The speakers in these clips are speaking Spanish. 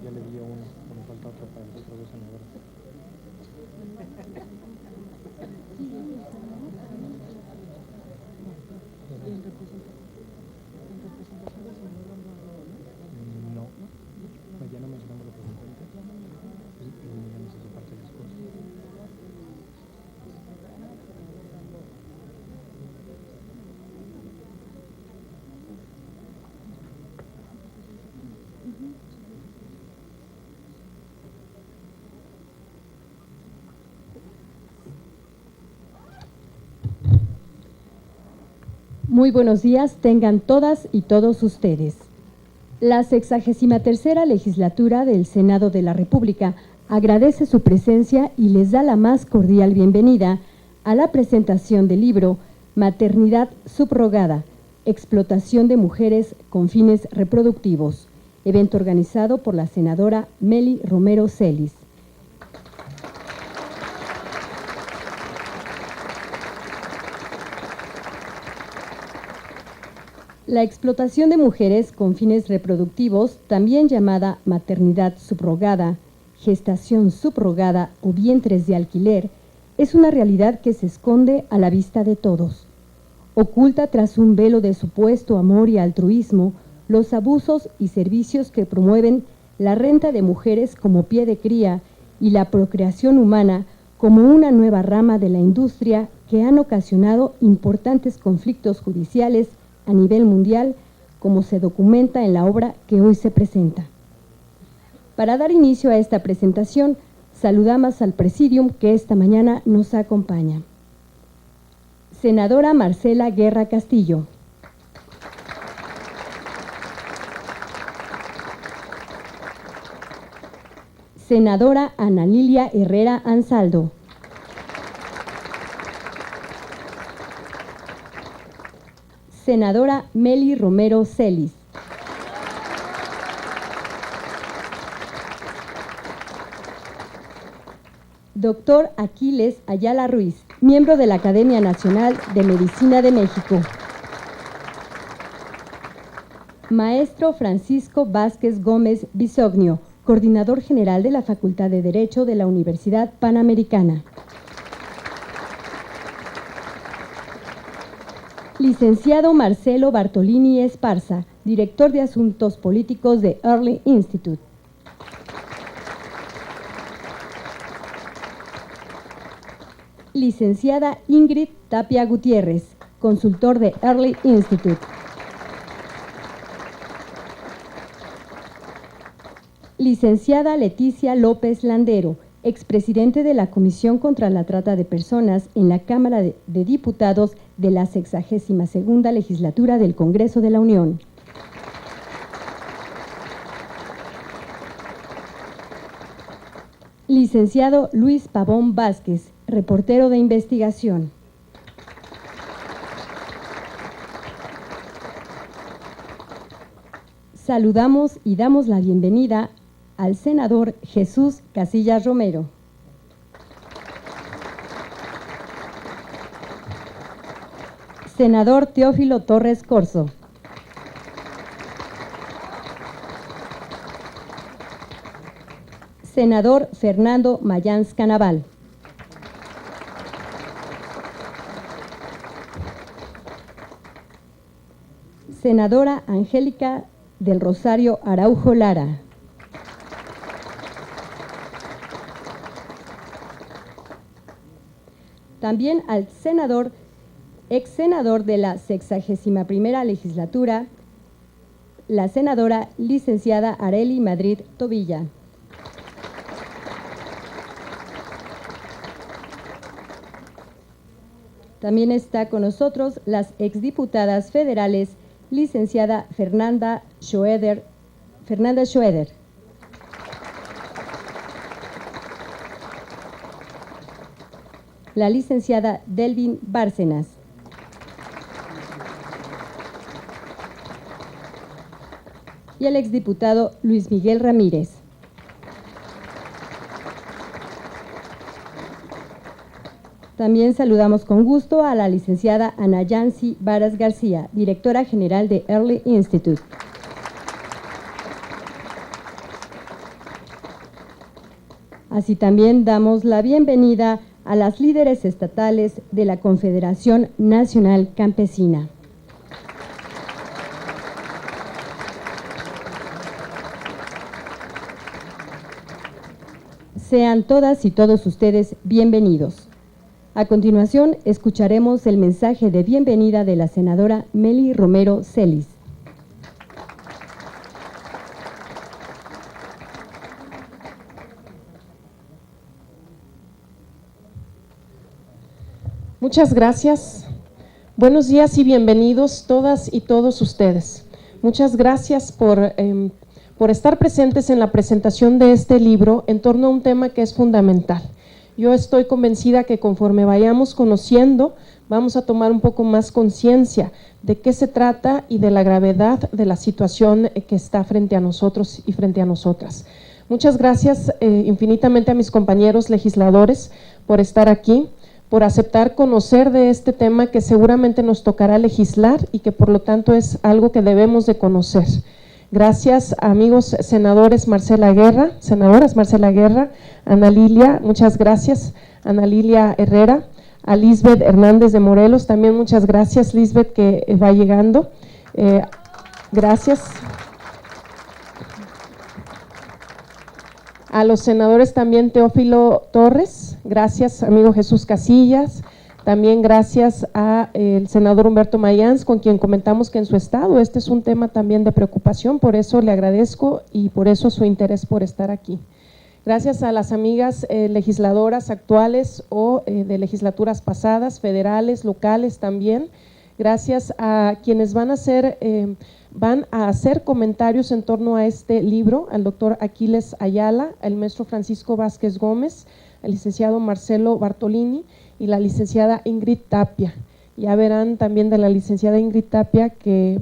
ya le di a uno, me falta otro para los otros dos senadores. No, ya no mencionamos representantes y eliminamos esa parte del discurso. Muy buenos días tengan todas y todos ustedes. La 63ª legislatura del Senado de la República agradece su presencia y les da la más cordial bienvenida a la presentación del libro Maternidad subrogada, explotación de mujeres con fines reproductivos, evento organizado por la senadora Mely Romero Celis. La explotación de mujeres con fines reproductivos, también llamada maternidad subrogada, gestación subrogada o vientres de alquiler, es una realidad que se esconde a la vista de todos. Oculta tras un velo de supuesto amor y altruismo los abusos y servicios que promueven la renta de mujeres como pie de cría y la procreación humana como una nueva rama de la industria que han ocasionado importantes conflictos judiciales a nivel mundial, como se documenta en la obra que hoy se presenta. Para dar inicio a esta presentación, saludamos al Presidium que esta mañana nos acompaña. Senadora Marcela Guerra Castillo. Senadora Ana Lilia Herrera Ansaldo. Senadora Mely Romero Celis. Doctor Aquiles Ayala Ruiz, miembro de la Academia Nacional de Medicina de México. Maestro Francisco Vázquez Gómez Bisognio, coordinador general de la Facultad de Derecho de la Universidad Panamericana. Licenciado Marcelo Bartolini Esparza, director de Asuntos Políticos de Early Institute. Licenciada Ingrid Tapia Gutiérrez, consultor de Early Institute. Licenciada Leticia López Landero, expresidente de la Comisión contra la Trata de Personas en la Cámara de Diputados de la 62ª Legislatura del Congreso de la Unión. Licenciado Luis Pavón Vázquez, reportero de investigación. Saludamos y damos la bienvenida al senador Jesús Casillas Romero. Senador Teófilo Torres Corzo. Senador Fernando Mayans Canaval. Senadora Angélica del Rosario Araujo Lara. También al senador, ex senador de la 61ª Legislatura, la senadora licenciada Arely Madrid Tobilla. También está con nosotros las exdiputadas federales, licenciada Fernanda Schoeder. La licenciada Delvin Bárcenas. Y el exdiputado Luis Miguel Ramírez. También saludamos con gusto a la licenciada Ana Yancy Varas García, directora general de Early Institute. Así también damos la bienvenida a las líderes estatales de la Confederación Nacional Campesina. Sean todas y todos ustedes bienvenidos. A continuación, escucharemos el mensaje de bienvenida de la senadora Meli Romero Celis. Muchas gracias. Buenos días y bienvenidos todas y todos ustedes. Muchas gracias por estar presentes en la presentación de este libro en torno a un tema que es fundamental. Yo estoy convencida que conforme vayamos conociendo, vamos a tomar un poco más conciencia de qué se trata y de la gravedad de la situación que está frente a nosotros y frente a nosotras. Muchas gracias infinitamente a mis compañeros legisladores por estar aquí, por aceptar conocer de este tema que seguramente nos tocará legislar y que por lo tanto es algo que debemos de conocer. Gracias, amigos senadores Marcela Guerra, senadoras Marcela Guerra, Ana Lilia, muchas gracias, Ana Lilia Herrera, a Lisbeth Hernández de Morelos, también muchas gracias, Lisbeth, que va llegando. Gracias. A los senadores también Teófilo Torres, gracias, amigo Jesús Casillas. También gracias al senador Humberto Mayans, con quien comentamos que en su estado este es un tema también de preocupación, por eso le agradezco y por eso su interés por estar aquí. Gracias a las amigas legisladoras actuales o de legislaturas pasadas, federales, locales también. Gracias a quienes van a hacer comentarios en torno a este libro, al doctor Aquiles Ayala, al maestro Francisco Vázquez Gómez, al licenciado Marcelo Bartolini, y la licenciada Ingrid Tapia. Ya verán también de la licenciada Ingrid Tapia que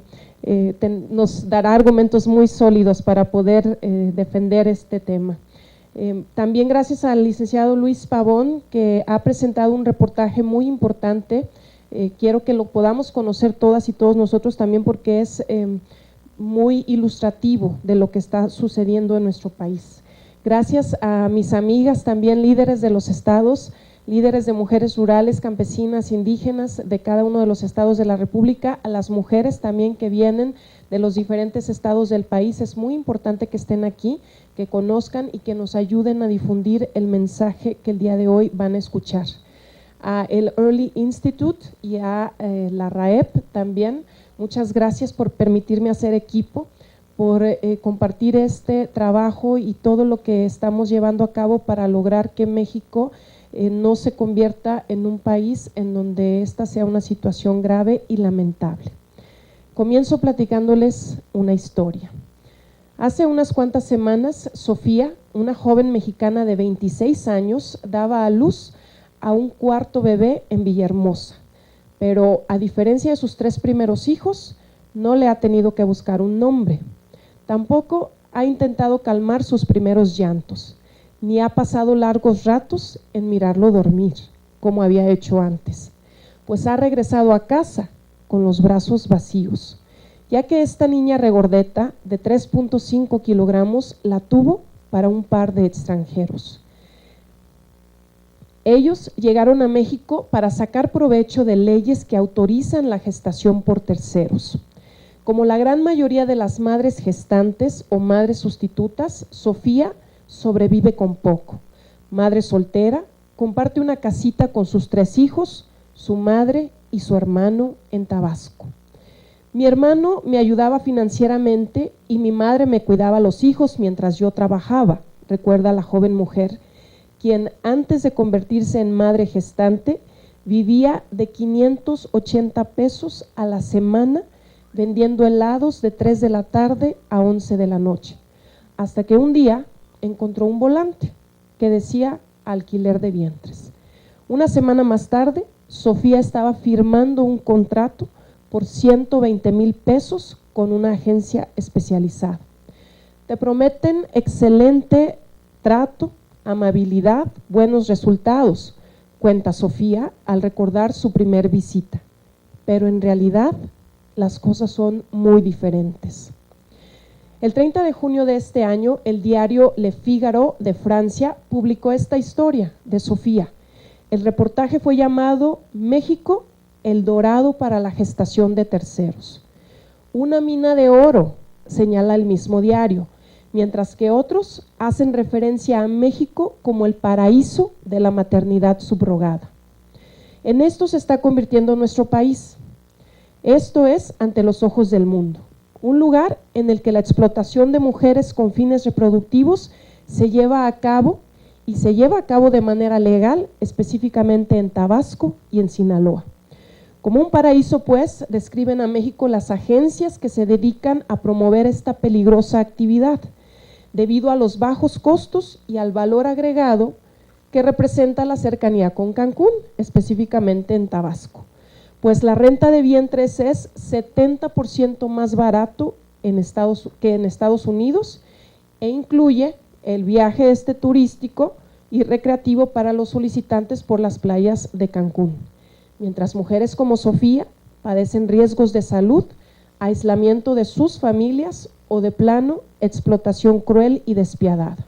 nos dará argumentos muy sólidos para poder defender este tema. También gracias al licenciado Luis Pavón, que ha presentado un reportaje muy importante. Quiero que lo podamos conocer todas y todos nosotros también porque es muy ilustrativo de lo que está sucediendo en nuestro país. Gracias a mis amigas también líderes de los estados, líderes de mujeres rurales, campesinas, indígenas de cada uno de los estados de la República, a las mujeres también que vienen de los diferentes estados del país. Es muy importante que estén aquí, que conozcan y que nos ayuden a difundir el mensaje que el día de hoy van a escuchar. A el Early Institute y a la RAEP también, muchas gracias por permitirme hacer equipo, por compartir este trabajo y todo lo que estamos llevando a cabo para lograr que México no se convierta en un país en donde esta sea una situación grave y lamentable. Comienzo platicándoles una historia. Hace unas cuantas semanas, Sofía, una joven mexicana de 26 años, daba a luz a un cuarto bebé en Villahermosa, pero a diferencia de sus 3 primeros hijos, no le ha tenido que buscar un nombre. Tampoco ha intentado calmar sus primeros llantos, ni ha pasado largos ratos en mirarlo dormir, como había hecho antes, pues ha regresado a casa con los brazos vacíos, ya que esta niña regordeta de 3.5 kilogramos la tuvo para un par de extranjeros. Ellos llegaron a México para sacar provecho de leyes que autorizan la gestación por terceros. Como la gran mayoría de las madres gestantes o madres sustitutas, Sofía sobrevive con poco. Madre soltera, comparte una casita con sus 3 hijos, su madre y su hermano en Tabasco. Mi hermano me ayudaba financieramente y mi madre me cuidaba a los hijos mientras yo trabajaba, recuerda la joven mujer, quien antes de convertirse en madre gestante vivía de 580 pesos a la semana vendiendo helados de 3 de la tarde a 11 de la noche, hasta que un día encontró un volante que decía alquiler de vientres. Una semana más tarde, Sofía estaba firmando un contrato por 120,000 pesos con una agencia especializada. Te prometen excelente trato, amabilidad, buenos resultados, cuenta Sofía al recordar su primer visita, pero en realidad las cosas son muy diferentes. El 30 de junio de este año, el diario Le Figaro de Francia publicó esta historia de Sofía. El reportaje fue llamado México, el dorado para la gestación de terceros. Una mina de oro, señala el mismo diario, mientras que otros hacen referencia a México como el paraíso de la maternidad subrogada. En esto se está convirtiendo nuestro país. Esto es ante los ojos del mundo. Un lugar en el que la explotación de mujeres con fines reproductivos se lleva a cabo y se lleva a cabo de manera legal, específicamente en Tabasco y en Sinaloa. Como un paraíso, pues, describen a México las agencias que se dedican a promover esta peligrosa actividad, debido a los bajos costos y al valor agregado que representa la cercanía con Cancún, específicamente en Tabasco. Pues la renta de vientres es 70% más barato que en Estados Unidos e incluye el viaje turístico y recreativo para los solicitantes por las playas de Cancún. Mientras mujeres como Sofía padecen riesgos de salud, aislamiento de sus familias o de plano explotación cruel y despiadada.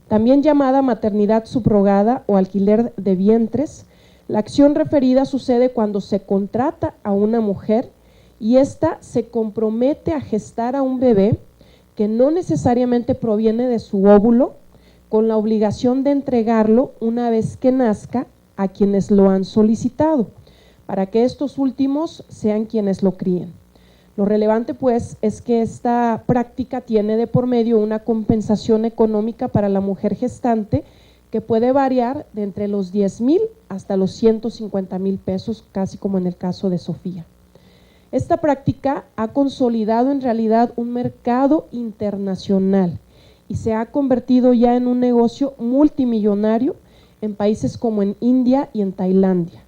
También llamada maternidad subrogada o alquiler de vientres, la acción referida sucede cuando se contrata a una mujer y ésta se compromete a gestar a un bebé que no necesariamente proviene de su óvulo, con la obligación de entregarlo una vez que nazca a quienes lo han solicitado, para que estos últimos sean quienes lo críen. Lo relevante, pues, es que esta práctica tiene de por medio una compensación económica para la mujer gestante que puede variar de entre los 10,000 hasta los 150,000 pesos, casi como en el caso de Sofía. Esta práctica ha consolidado en realidad un mercado internacional y se ha convertido ya en un negocio multimillonario en países como en India y en Tailandia.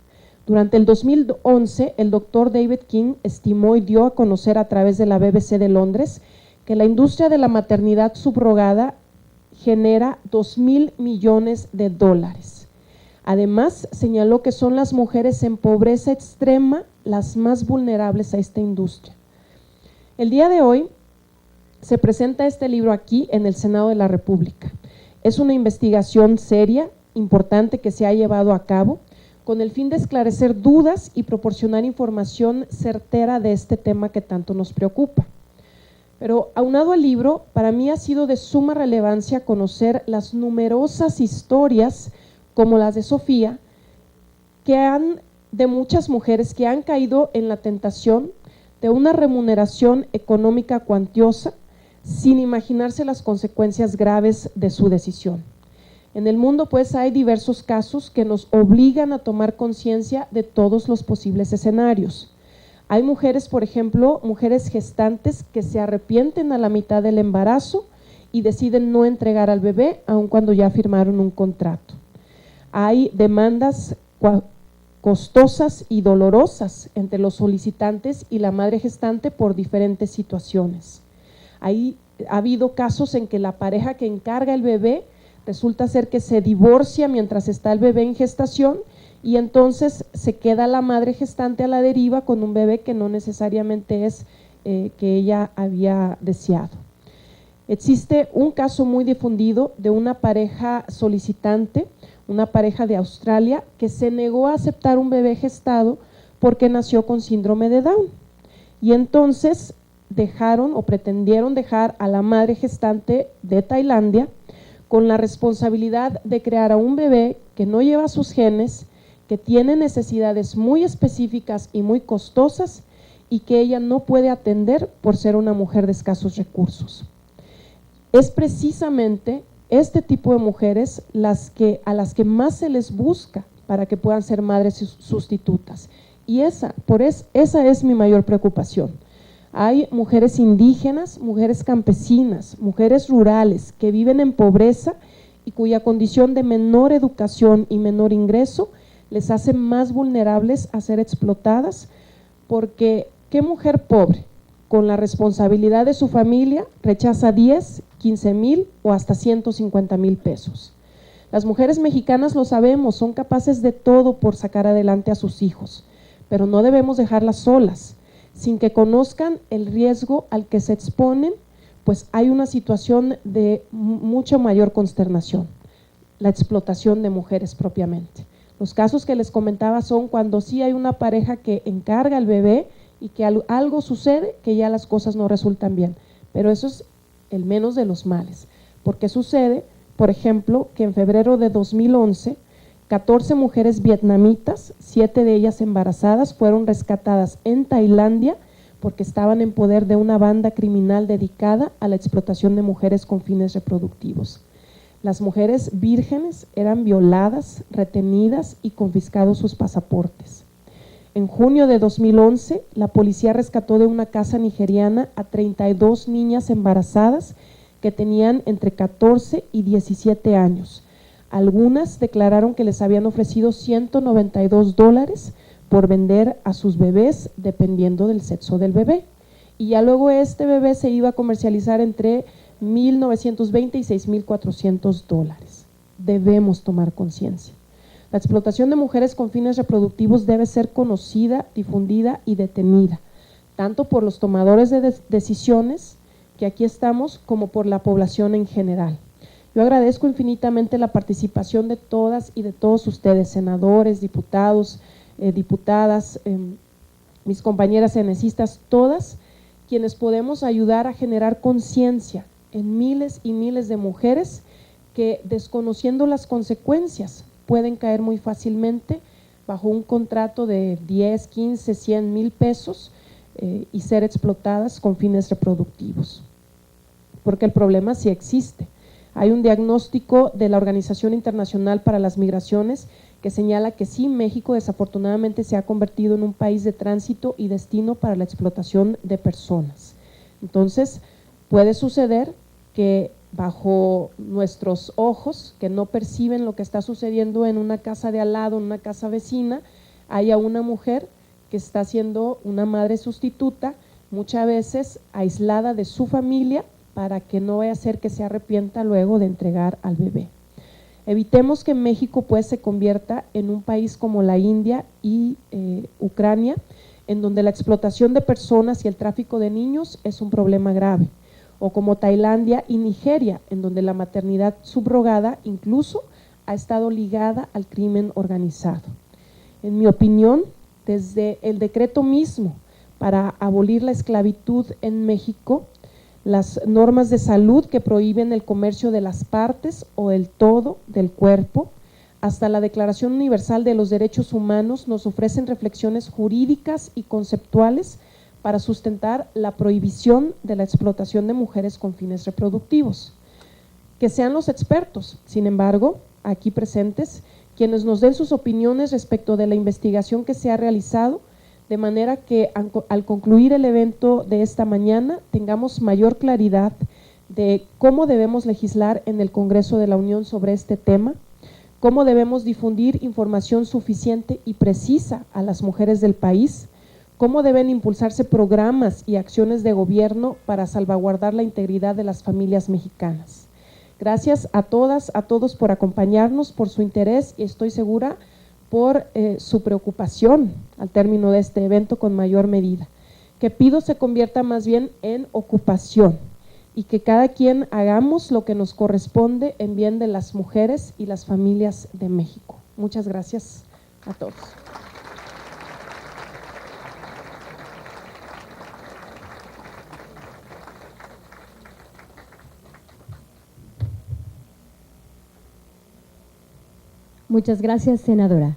Durante el 2011, el doctor David King estimó y dio a conocer a través de la BBC de Londres que la industria de la maternidad subrogada genera 2,000 millones de dólares. Además, señaló que son las mujeres en pobreza extrema las más vulnerables a esta industria. El día de hoy se presenta este libro aquí en el Senado de la República. Es una investigación seria, importante, que se ha llevado a cabo con el fin de esclarecer dudas y proporcionar información certera de este tema que tanto nos preocupa. Pero aunado al libro, para mí ha sido de suma relevancia conocer las numerosas historias como las de Sofía, de muchas mujeres que han caído en la tentación de una remuneración económica cuantiosa sin imaginarse las consecuencias graves de su decisión. En el mundo, pues, hay diversos casos que nos obligan a tomar conciencia de todos los posibles escenarios. Hay mujeres, por ejemplo, mujeres gestantes que se arrepienten a la mitad del embarazo y deciden no entregar al bebé, aun cuando ya firmaron un contrato. Hay demandas costosas y dolorosas entre los solicitantes y la madre gestante por diferentes situaciones. Ha habido casos en que la pareja que encarga el bebé resulta ser que se divorcia mientras está el bebé en gestación y entonces se queda la madre gestante a la deriva con un bebé que no necesariamente es que ella había deseado. Existe un caso muy difundido de una pareja solicitante, una pareja de Australia, que se negó a aceptar un bebé gestado porque nació con síndrome de Down. Y entonces dejaron o pretendieron dejar a la madre gestante de Tailandia con la responsabilidad de crear a un bebé que no lleva sus genes, que tiene necesidades muy específicas y muy costosas y que ella no puede atender por ser una mujer de escasos recursos. Es precisamente este tipo de mujeres a las que más se les busca para que puedan ser madres sustitutas. Y esa es mi mayor preocupación. Hay mujeres indígenas, mujeres campesinas, mujeres rurales que viven en pobreza y cuya condición de menor educación y menor ingreso les hace más vulnerables a ser explotadas, porque ¿qué mujer pobre con la responsabilidad de su familia rechaza 10, 15,000 o hasta 150,000 pesos? Las mujeres mexicanas, lo sabemos, son capaces de todo por sacar adelante a sus hijos, pero no debemos dejarlas solas, sin que conozcan el riesgo al que se exponen pues hay una situación de mucha mayor consternación, la explotación de mujeres propiamente. Los casos que les comentaba son cuando sí hay una pareja que encarga al bebé y que algo sucede, que ya las cosas no resultan bien, pero eso es el menos de los males, porque sucede, por ejemplo, que en febrero de 2011, 14 mujeres vietnamitas, 7 de ellas embarazadas, fueron rescatadas en Tailandia porque estaban en poder de una banda criminal dedicada a la explotación de mujeres con fines reproductivos. Las mujeres vírgenes eran violadas, retenidas y confiscados sus pasaportes. En junio de 2011, la policía rescató de una casa nigeriana a 32 niñas embarazadas que tenían entre 14 y 17 años. Algunas declararon que les habían ofrecido $192 por vender a sus bebés dependiendo del sexo del bebé. Y ya luego este bebé se iba a comercializar entre $1,920 y $6,400. Debemos tomar conciencia. La explotación de mujeres con fines reproductivos debe ser conocida, difundida y detenida, tanto por los tomadores de decisiones, que aquí estamos, como por la población en general. Yo agradezco infinitamente la participación de todas y de todos ustedes, senadores, diputados, diputadas, mis compañeras cenesistas, todas quienes podemos ayudar a generar conciencia en miles y miles de mujeres que, desconociendo las consecuencias, pueden caer muy fácilmente bajo un contrato de 10, 15, 100 mil pesos y ser explotadas con fines reproductivos. Porque el problema sí existe. Hay un diagnóstico de la Organización Internacional para las Migraciones que señala que sí, México desafortunadamente se ha convertido en un país de tránsito y destino para la explotación de personas. Entonces, puede suceder que bajo nuestros ojos, que no perciben lo que está sucediendo en una casa de al lado, en una casa vecina, haya una mujer que está siendo una madre sustituta, muchas veces aislada de su familia, para que no vaya a ser que se arrepienta luego de entregar al bebé. Evitemos que México pues se convierta en un país como la India y Ucrania, en donde la explotación de personas y el tráfico de niños es un problema grave, o como Tailandia y Nigeria, en donde la maternidad subrogada incluso ha estado ligada al crimen organizado. En mi opinión, desde el decreto mismo para abolir la esclavitud en México, las normas de salud que prohíben el comercio de las partes o el todo del cuerpo, hasta la Declaración Universal de los Derechos Humanos nos ofrecen reflexiones jurídicas y conceptuales para sustentar la prohibición de la explotación de mujeres con fines reproductivos. Que sean los expertos, sin embargo, aquí presentes, quienes nos den sus opiniones respecto de la investigación que se ha realizado, de manera que al concluir el evento de esta mañana tengamos mayor claridad de cómo debemos legislar en el Congreso de la Unión sobre este tema, cómo debemos difundir información suficiente y precisa a las mujeres del país, cómo deben impulsarse programas y acciones de gobierno para salvaguardar la integridad de las familias mexicanas. Gracias a todas, a todos por acompañarnos, por su interés y estoy segura por su preocupación al término de este evento con mayor medida. Que pido se convierta más bien en ocupación y que cada quien hagamos lo que nos corresponde en bien de las mujeres y las familias de México. Muchas gracias a todos. Muchas gracias, senadora.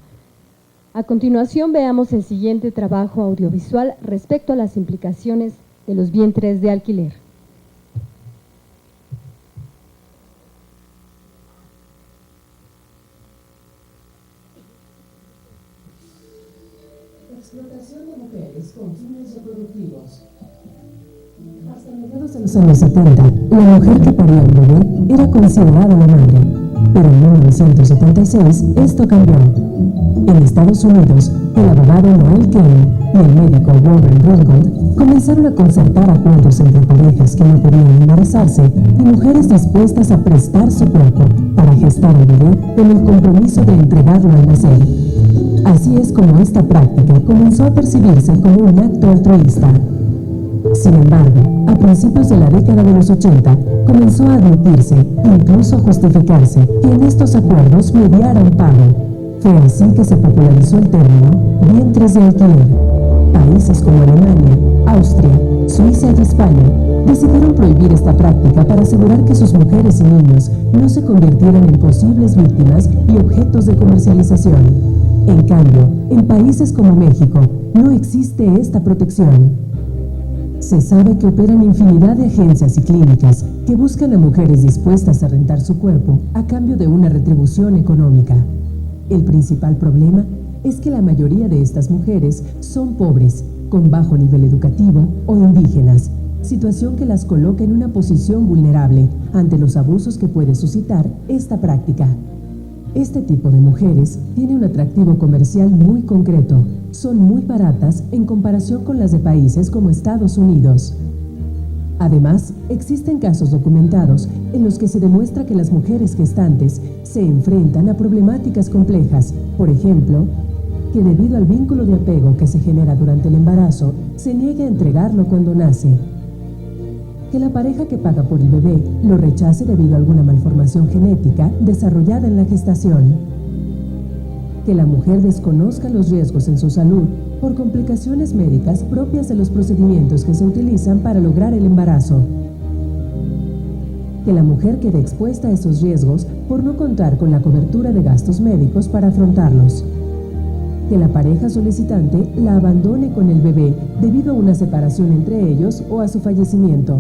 A continuación veamos el siguiente trabajo audiovisual respecto a las implicaciones de los vientres de alquiler. Explotación de mujeres con fines reproductivos. Hasta mediados de los años 70, la mujer que paría un bebé era considerada la madre, pero en 1976 esto cambió. En Estados Unidos, el abogado Noel Kane y el médico Warren Ringgold comenzaron a concertar acuerdos entre parejas que no podían embarazarse y mujeres dispuestas a prestar su cuerpo para gestar al bebé con el compromiso de entregarlo al nacer. Así es como esta práctica comenzó a percibirse como un acto altruista. Sin embargo, a principios de la década de los 80, comenzó a admitirse, incluso a justificarse, que en estos acuerdos mediara un pago. Fue así que se popularizó el término vientres de alquiler. Países como Alemania, Austria, Suiza y España decidieron prohibir esta práctica para asegurar que sus mujeres y niños no se convirtieran en posibles víctimas y objetos de comercialización. En cambio, en países como México no existe esta protección. Se sabe que operan infinidad de agencias y clínicas que buscan a mujeres dispuestas a rentar su cuerpo a cambio de una retribución económica. El principal problema es que la mayoría de estas mujeres son pobres, con bajo nivel educativo o indígenas, situación que las coloca en una posición vulnerable ante los abusos que puede suscitar esta práctica. Este tipo de mujeres tiene un atractivo comercial muy concreto. Son muy baratas en comparación con las de países como Estados Unidos. Además, existen casos documentados en los que se demuestra que las mujeres gestantes se enfrentan a problemáticas complejas. Por ejemplo, que debido al vínculo de apego que se genera durante el embarazo, se niegue a entregarlo cuando nace. Que la pareja que paga por el bebé lo rechace debido a alguna malformación genética desarrollada en la gestación. Que la mujer desconozca los riesgos en su salud por complicaciones médicas propias de los procedimientos que se utilizan para lograr el embarazo. Que la mujer quede expuesta a esos riesgos por no contar con la cobertura de gastos médicos para afrontarlos. Que la pareja solicitante la abandone con el bebé debido a una separación entre ellos o a su fallecimiento.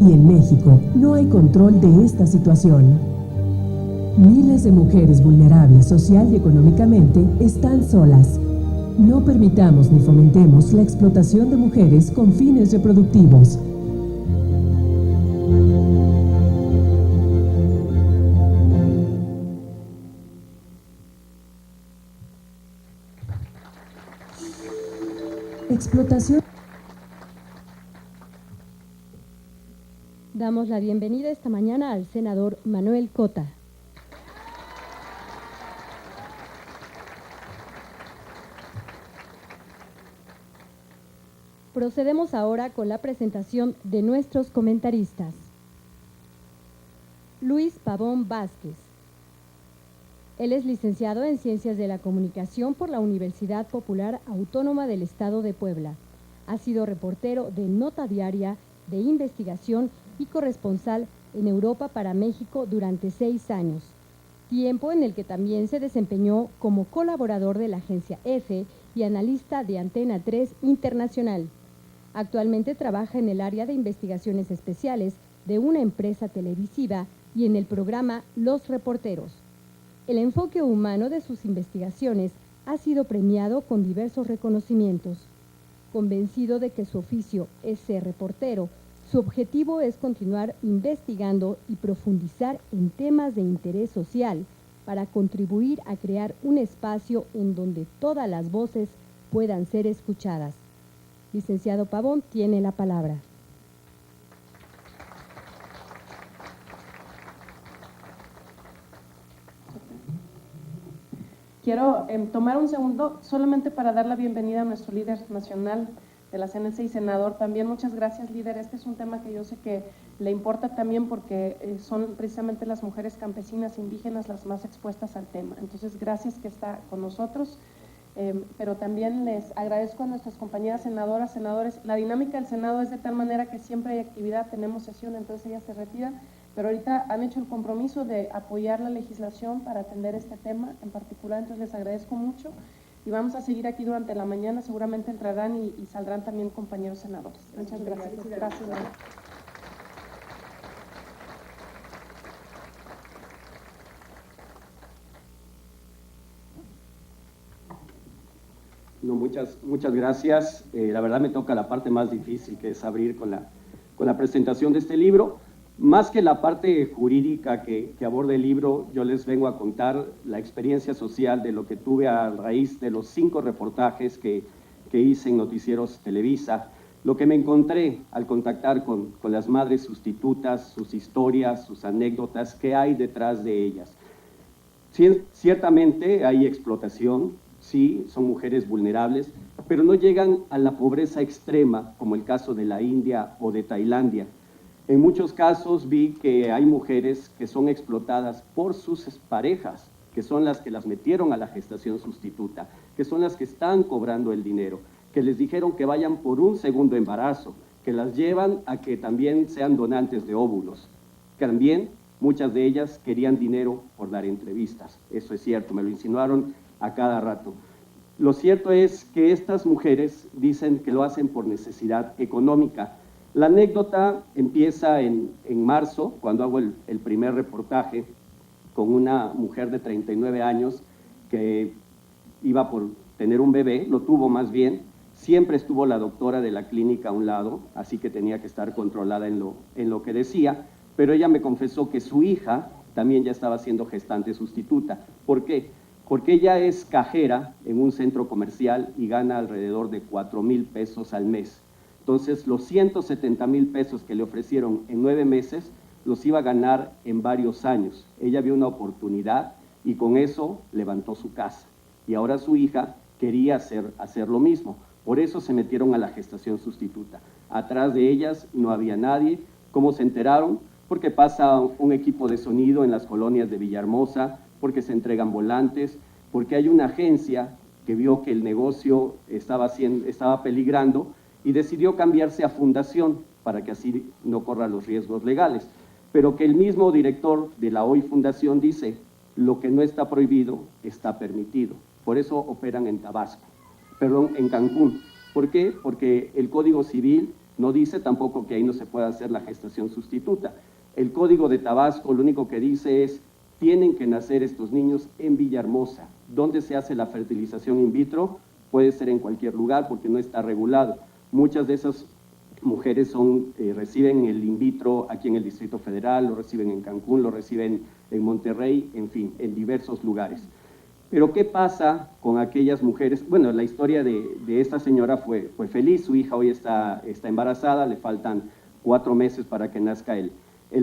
Y en México no hay control de esta situación. Miles de mujeres vulnerables social y económicamente están solas. No permitamos ni fomentemos la explotación de mujeres con fines reproductivos. Explotación. Damos la bienvenida esta mañana al senador Manuel Cota. Procedemos ahora con la presentación de nuestros comentaristas. Luis Pavón Vázquez. Él es licenciado en Ciencias de la Comunicación por la Universidad Popular Autónoma del Estado de Puebla. Ha sido reportero de Nota Diaria, de investigación y corresponsal en Europa para México durante 6 años, tiempo en el que también se desempeñó como colaborador de la agencia EFE y analista de Antena 3 Internacional. Actualmente trabaja en el área de investigaciones especiales de una empresa televisiva y en el programa Los Reporteros. El enfoque humano de sus investigaciones ha sido premiado con diversos reconocimientos. Convencido de que su oficio es ser reportero, su objetivo es continuar investigando y profundizar en temas de interés social para contribuir a crear un espacio en donde todas las voces puedan ser escuchadas. Licenciado Pavón tiene la palabra. Quiero tomar un segundo solamente para dar la bienvenida a nuestro líder nacional de la CNC y senador también. Muchas gracias, líder. Este es un tema que yo sé que le importa también porque son precisamente las mujeres campesinas indígenas las más expuestas al tema. Entonces, gracias que está con nosotros. Pero también les agradezco a nuestras compañeras senadoras, senadores. La dinámica del Senado es de tal manera que siempre hay actividad, tenemos sesión, entonces ellas se retiran, pero ahorita han hecho el compromiso de apoyar la legislación para atender este tema en particular, entonces les agradezco mucho y vamos a seguir aquí durante la mañana, seguramente entrarán y saldrán también compañeros senadores. Muchas gracias. Gracias. No, muchas gracias. La verdad me toca la parte más difícil, que es abrir con la presentación de este libro. Más que la parte jurídica que aborda el libro, yo les vengo a contar la experiencia social de lo que tuve a raíz de los 5 reportajes que hice en Noticieros Televisa, lo que me encontré al contactar con las madres sustitutas, sus historias, sus anécdotas, qué hay detrás de ellas. Ciertamente hay explotación. Sí, son mujeres vulnerables, pero no llegan a la pobreza extrema, como el caso de la India o de Tailandia. En muchos casos vi que hay mujeres que son explotadas por sus parejas, que son las que las metieron a la gestación sustituta, que son las que están cobrando el dinero, que les dijeron que vayan por un segundo embarazo, que las llevan a que también sean donantes de óvulos. También muchas de ellas querían dinero por dar entrevistas. Eso es cierto, me lo insinuaron a cada rato. Lo cierto es que estas mujeres dicen que lo hacen por necesidad económica. La anécdota empieza en marzo, cuando hago el primer reportaje con una mujer de 39 años que iba por tener un bebé, lo tuvo más bien. Siempre estuvo la doctora de la clínica a un lado, así que tenía que estar controlada en lo que decía, pero ella me confesó que su hija también ya estaba siendo gestante sustituta. ¿Por qué? Porque ella es cajera en un centro comercial y gana alrededor de 4,000 pesos al mes. Entonces, los 170,000 pesos que le ofrecieron en 9 meses, los iba a ganar en varios años. Ella vio una oportunidad y con eso levantó su casa. Y ahora su hija quería hacer lo mismo. Por eso se metieron a la gestación sustituta. Atrás de ellas no había nadie. ¿Cómo se enteraron? Porque pasa un equipo de sonido en las colonias de Villahermosa, porque se entregan volantes, porque hay una agencia que vio que el negocio estaba peligrando y decidió cambiarse a fundación para que así no corra los riesgos legales. Pero que el mismo director de la hoy fundación dice, lo que no está prohibido está permitido. Por eso operan en en Cancún. ¿Por qué? Porque el Código Civil no dice tampoco que ahí no se pueda hacer la gestación sustituta. El Código de Tabasco lo único que dice es, tienen que nacer estos niños en Villahermosa. ¿Dónde se hace la fertilización in vitro? Puede ser en cualquier lugar porque no está regulado. Muchas de esas mujeres reciben el in vitro aquí en el Distrito Federal, lo reciben en Cancún, lo reciben en Monterrey, en fin, en diversos lugares. Pero ¿qué pasa con aquellas mujeres? Bueno, la historia de esta señora fue feliz, su hija hoy está embarazada, le faltan 4 meses para que nazca el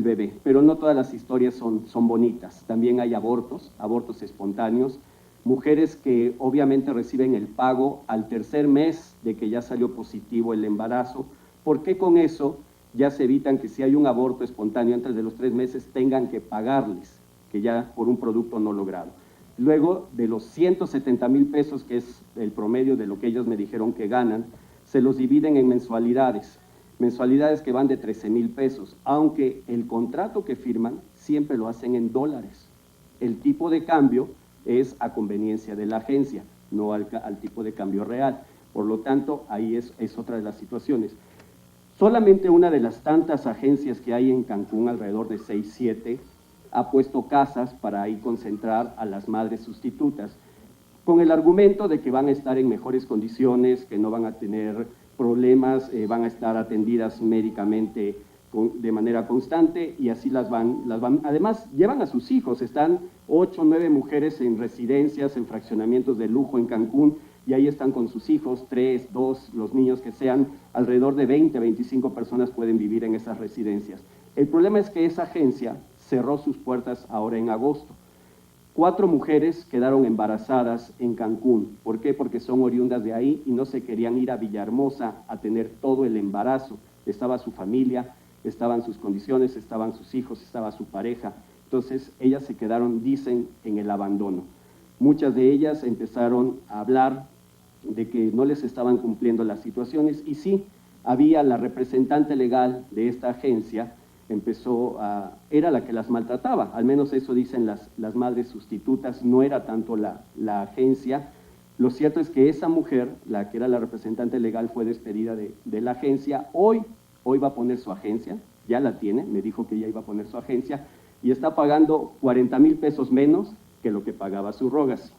bebé, pero no todas las historias son bonitas. También hay abortos espontáneos, mujeres que obviamente reciben el pago al 3er mes de que ya salió positivo el embarazo, porque con eso ya se evitan que si hay un aborto espontáneo antes de los 3 meses tengan que pagarles, que ya por un producto no logrado. Luego de los 170,000 pesos, que es el promedio de lo que ellas me dijeron que ganan, se los dividen en mensualidades que van de 13,000 pesos, aunque el contrato que firman siempre lo hacen en dólares. El tipo de cambio es a conveniencia de la agencia, no al tipo de cambio real. Por lo tanto, ahí es otra de las situaciones. Solamente una de las tantas agencias que hay en Cancún, alrededor de 6, 7, ha puesto casas para ahí concentrar a las madres sustitutas, con el argumento de que van a estar en mejores condiciones, que no van a tener problemas, van a estar atendidas médicamente de manera constante y así las van. Además, llevan a sus hijos, están 8 o 9 mujeres en residencias, en fraccionamientos de lujo en Cancún, y ahí están con sus hijos, 3, 2, los niños que sean, alrededor de 20, 25 personas pueden vivir en esas residencias. El problema es que esa agencia cerró sus puertas ahora en agosto. 4 mujeres quedaron embarazadas en Cancún. ¿Por qué? Porque son oriundas de ahí y no se querían ir a Villahermosa a tener todo el embarazo. Estaba su familia, estaban sus condiciones, estaban sus hijos, estaba su pareja. Entonces, ellas se quedaron, dicen, en el abandono. Muchas de ellas empezaron a hablar de que no les estaban cumpliendo las situaciones y sí, había la representante legal de esta agencia, era la que las maltrataba, al menos eso dicen las madres sustitutas, no era tanto la agencia. Lo cierto es que esa mujer, la que era la representante legal, fue despedida de la agencia. Hoy va a poner su agencia, ya la tiene, me dijo que ya iba a poner su agencia, y está pagando 40,000 pesos menos que lo que pagaba Surrogacy.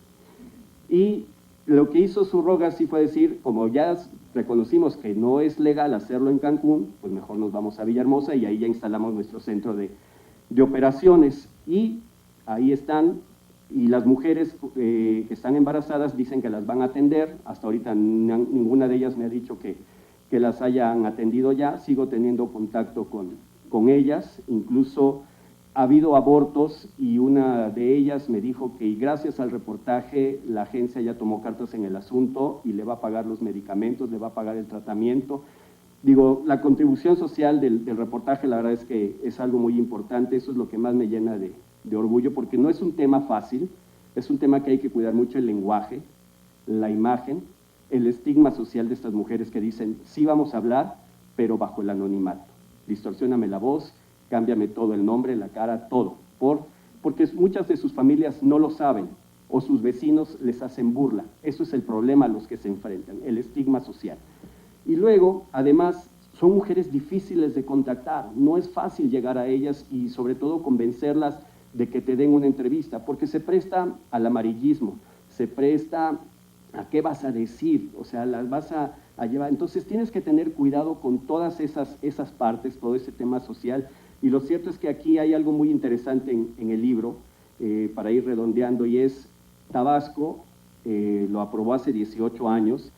Y lo que hizo Surrogacy fue decir, como ya reconocimos que no es legal hacerlo en Cancún, pues mejor nos vamos a Villahermosa y ahí ya instalamos nuestro centro de operaciones. Y ahí están, y las mujeres que están embarazadas dicen que las van a atender. Hasta ahorita ninguna de ellas me ha dicho que las hayan atendido ya. Sigo teniendo contacto con ellas, incluso ha habido abortos y una de ellas me dijo que gracias al reportaje la agencia ya tomó cartas en el asunto y le va a pagar los medicamentos, le va a pagar el tratamiento. Digo, la contribución social del reportaje, la verdad es que es algo muy importante, eso es lo que más me llena de orgullo, porque no es un tema fácil, es un tema que hay que cuidar mucho el lenguaje, la imagen, el estigma social de estas mujeres que dicen, sí vamos a hablar, pero bajo el anonimato. Distorsióname la voz, cámbiame todo el nombre, la cara, todo, porque muchas de sus familias no lo saben, o sus vecinos les hacen burla. Eso es el problema a los que se enfrentan, el estigma social. Y luego, además, son mujeres difíciles de contactar, no es fácil llegar a ellas y sobre todo convencerlas de que te den una entrevista, porque se presta al amarillismo, se presta a qué vas a decir, o sea, las vas a llevar. Entonces tienes que tener cuidado con todas esas partes, todo ese tema social. Y lo cierto es que aquí hay algo muy interesante en el libro, para ir redondeando, y es Tabasco, lo aprobó hace 18 años,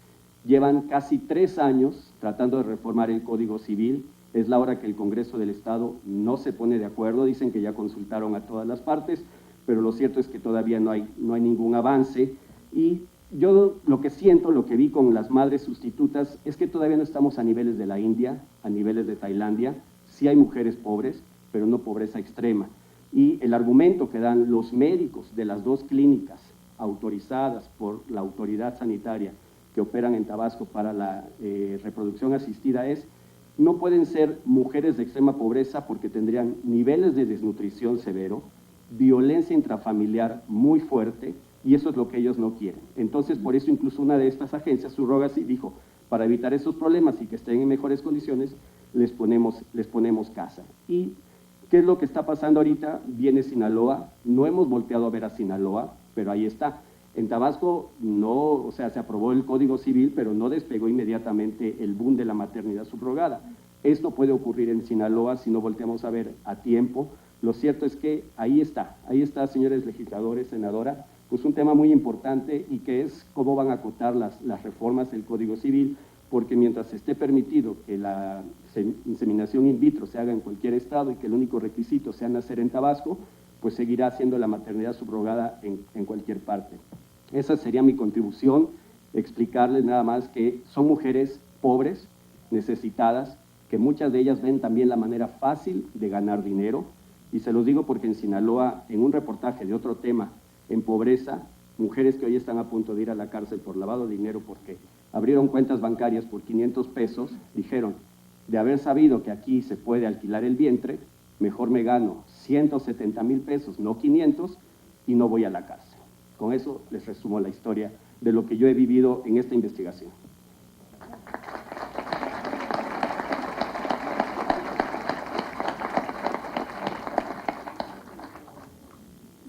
llevan casi 3 años tratando de reformar el Código Civil, es la hora que el Congreso del Estado no se pone de acuerdo, dicen que ya consultaron a todas las partes, pero lo cierto es que todavía no hay ningún avance, y yo lo que siento, lo que vi con las madres sustitutas, es que todavía no estamos a niveles de la India, a niveles de Tailandia. Sí hay mujeres pobres, pero no pobreza extrema. Y el argumento que dan los médicos de las 2 clínicas autorizadas por la autoridad sanitaria que operan en Tabasco para la reproducción asistida es, no pueden ser mujeres de extrema pobreza porque tendrían niveles de desnutrición severo, violencia intrafamiliar muy fuerte, y eso es lo que ellos no quieren. Entonces, por eso incluso una de estas agencias, Surrogacy, dijo, para evitar esos problemas y que estén en mejores condiciones, les ponemos casa. ¿Y qué es lo que está pasando ahorita? Viene Sinaloa, no hemos volteado a ver a Sinaloa, pero ahí está. En Tabasco no, o sea, se aprobó el Código Civil, pero no despegó inmediatamente el boom de la maternidad subrogada. Esto puede ocurrir en Sinaloa si no volteamos a ver a tiempo. Lo cierto es que ahí está, señores legisladores, senadora, pues un tema muy importante, y que es cómo van a acotar las reformas del Código Civil, porque mientras esté permitido que la inseminación in vitro se haga en cualquier estado y que el único requisito sea nacer en Tabasco, pues seguirá siendo la maternidad subrogada en cualquier parte. Esa sería mi contribución, explicarles nada más que son mujeres pobres, necesitadas, que muchas de ellas ven también la manera fácil de ganar dinero, y se los digo porque en Sinaloa, en un reportaje de otro tema, en pobreza, mujeres que hoy están a punto de ir a la cárcel por lavado de dinero porque abrieron cuentas bancarias por 500 pesos, dijeron, de haber sabido que aquí se puede alquilar el vientre, mejor me gano 170,000 pesos, no 500, y no voy a la cárcel. Con eso les resumo la historia de lo que yo he vivido en esta investigación.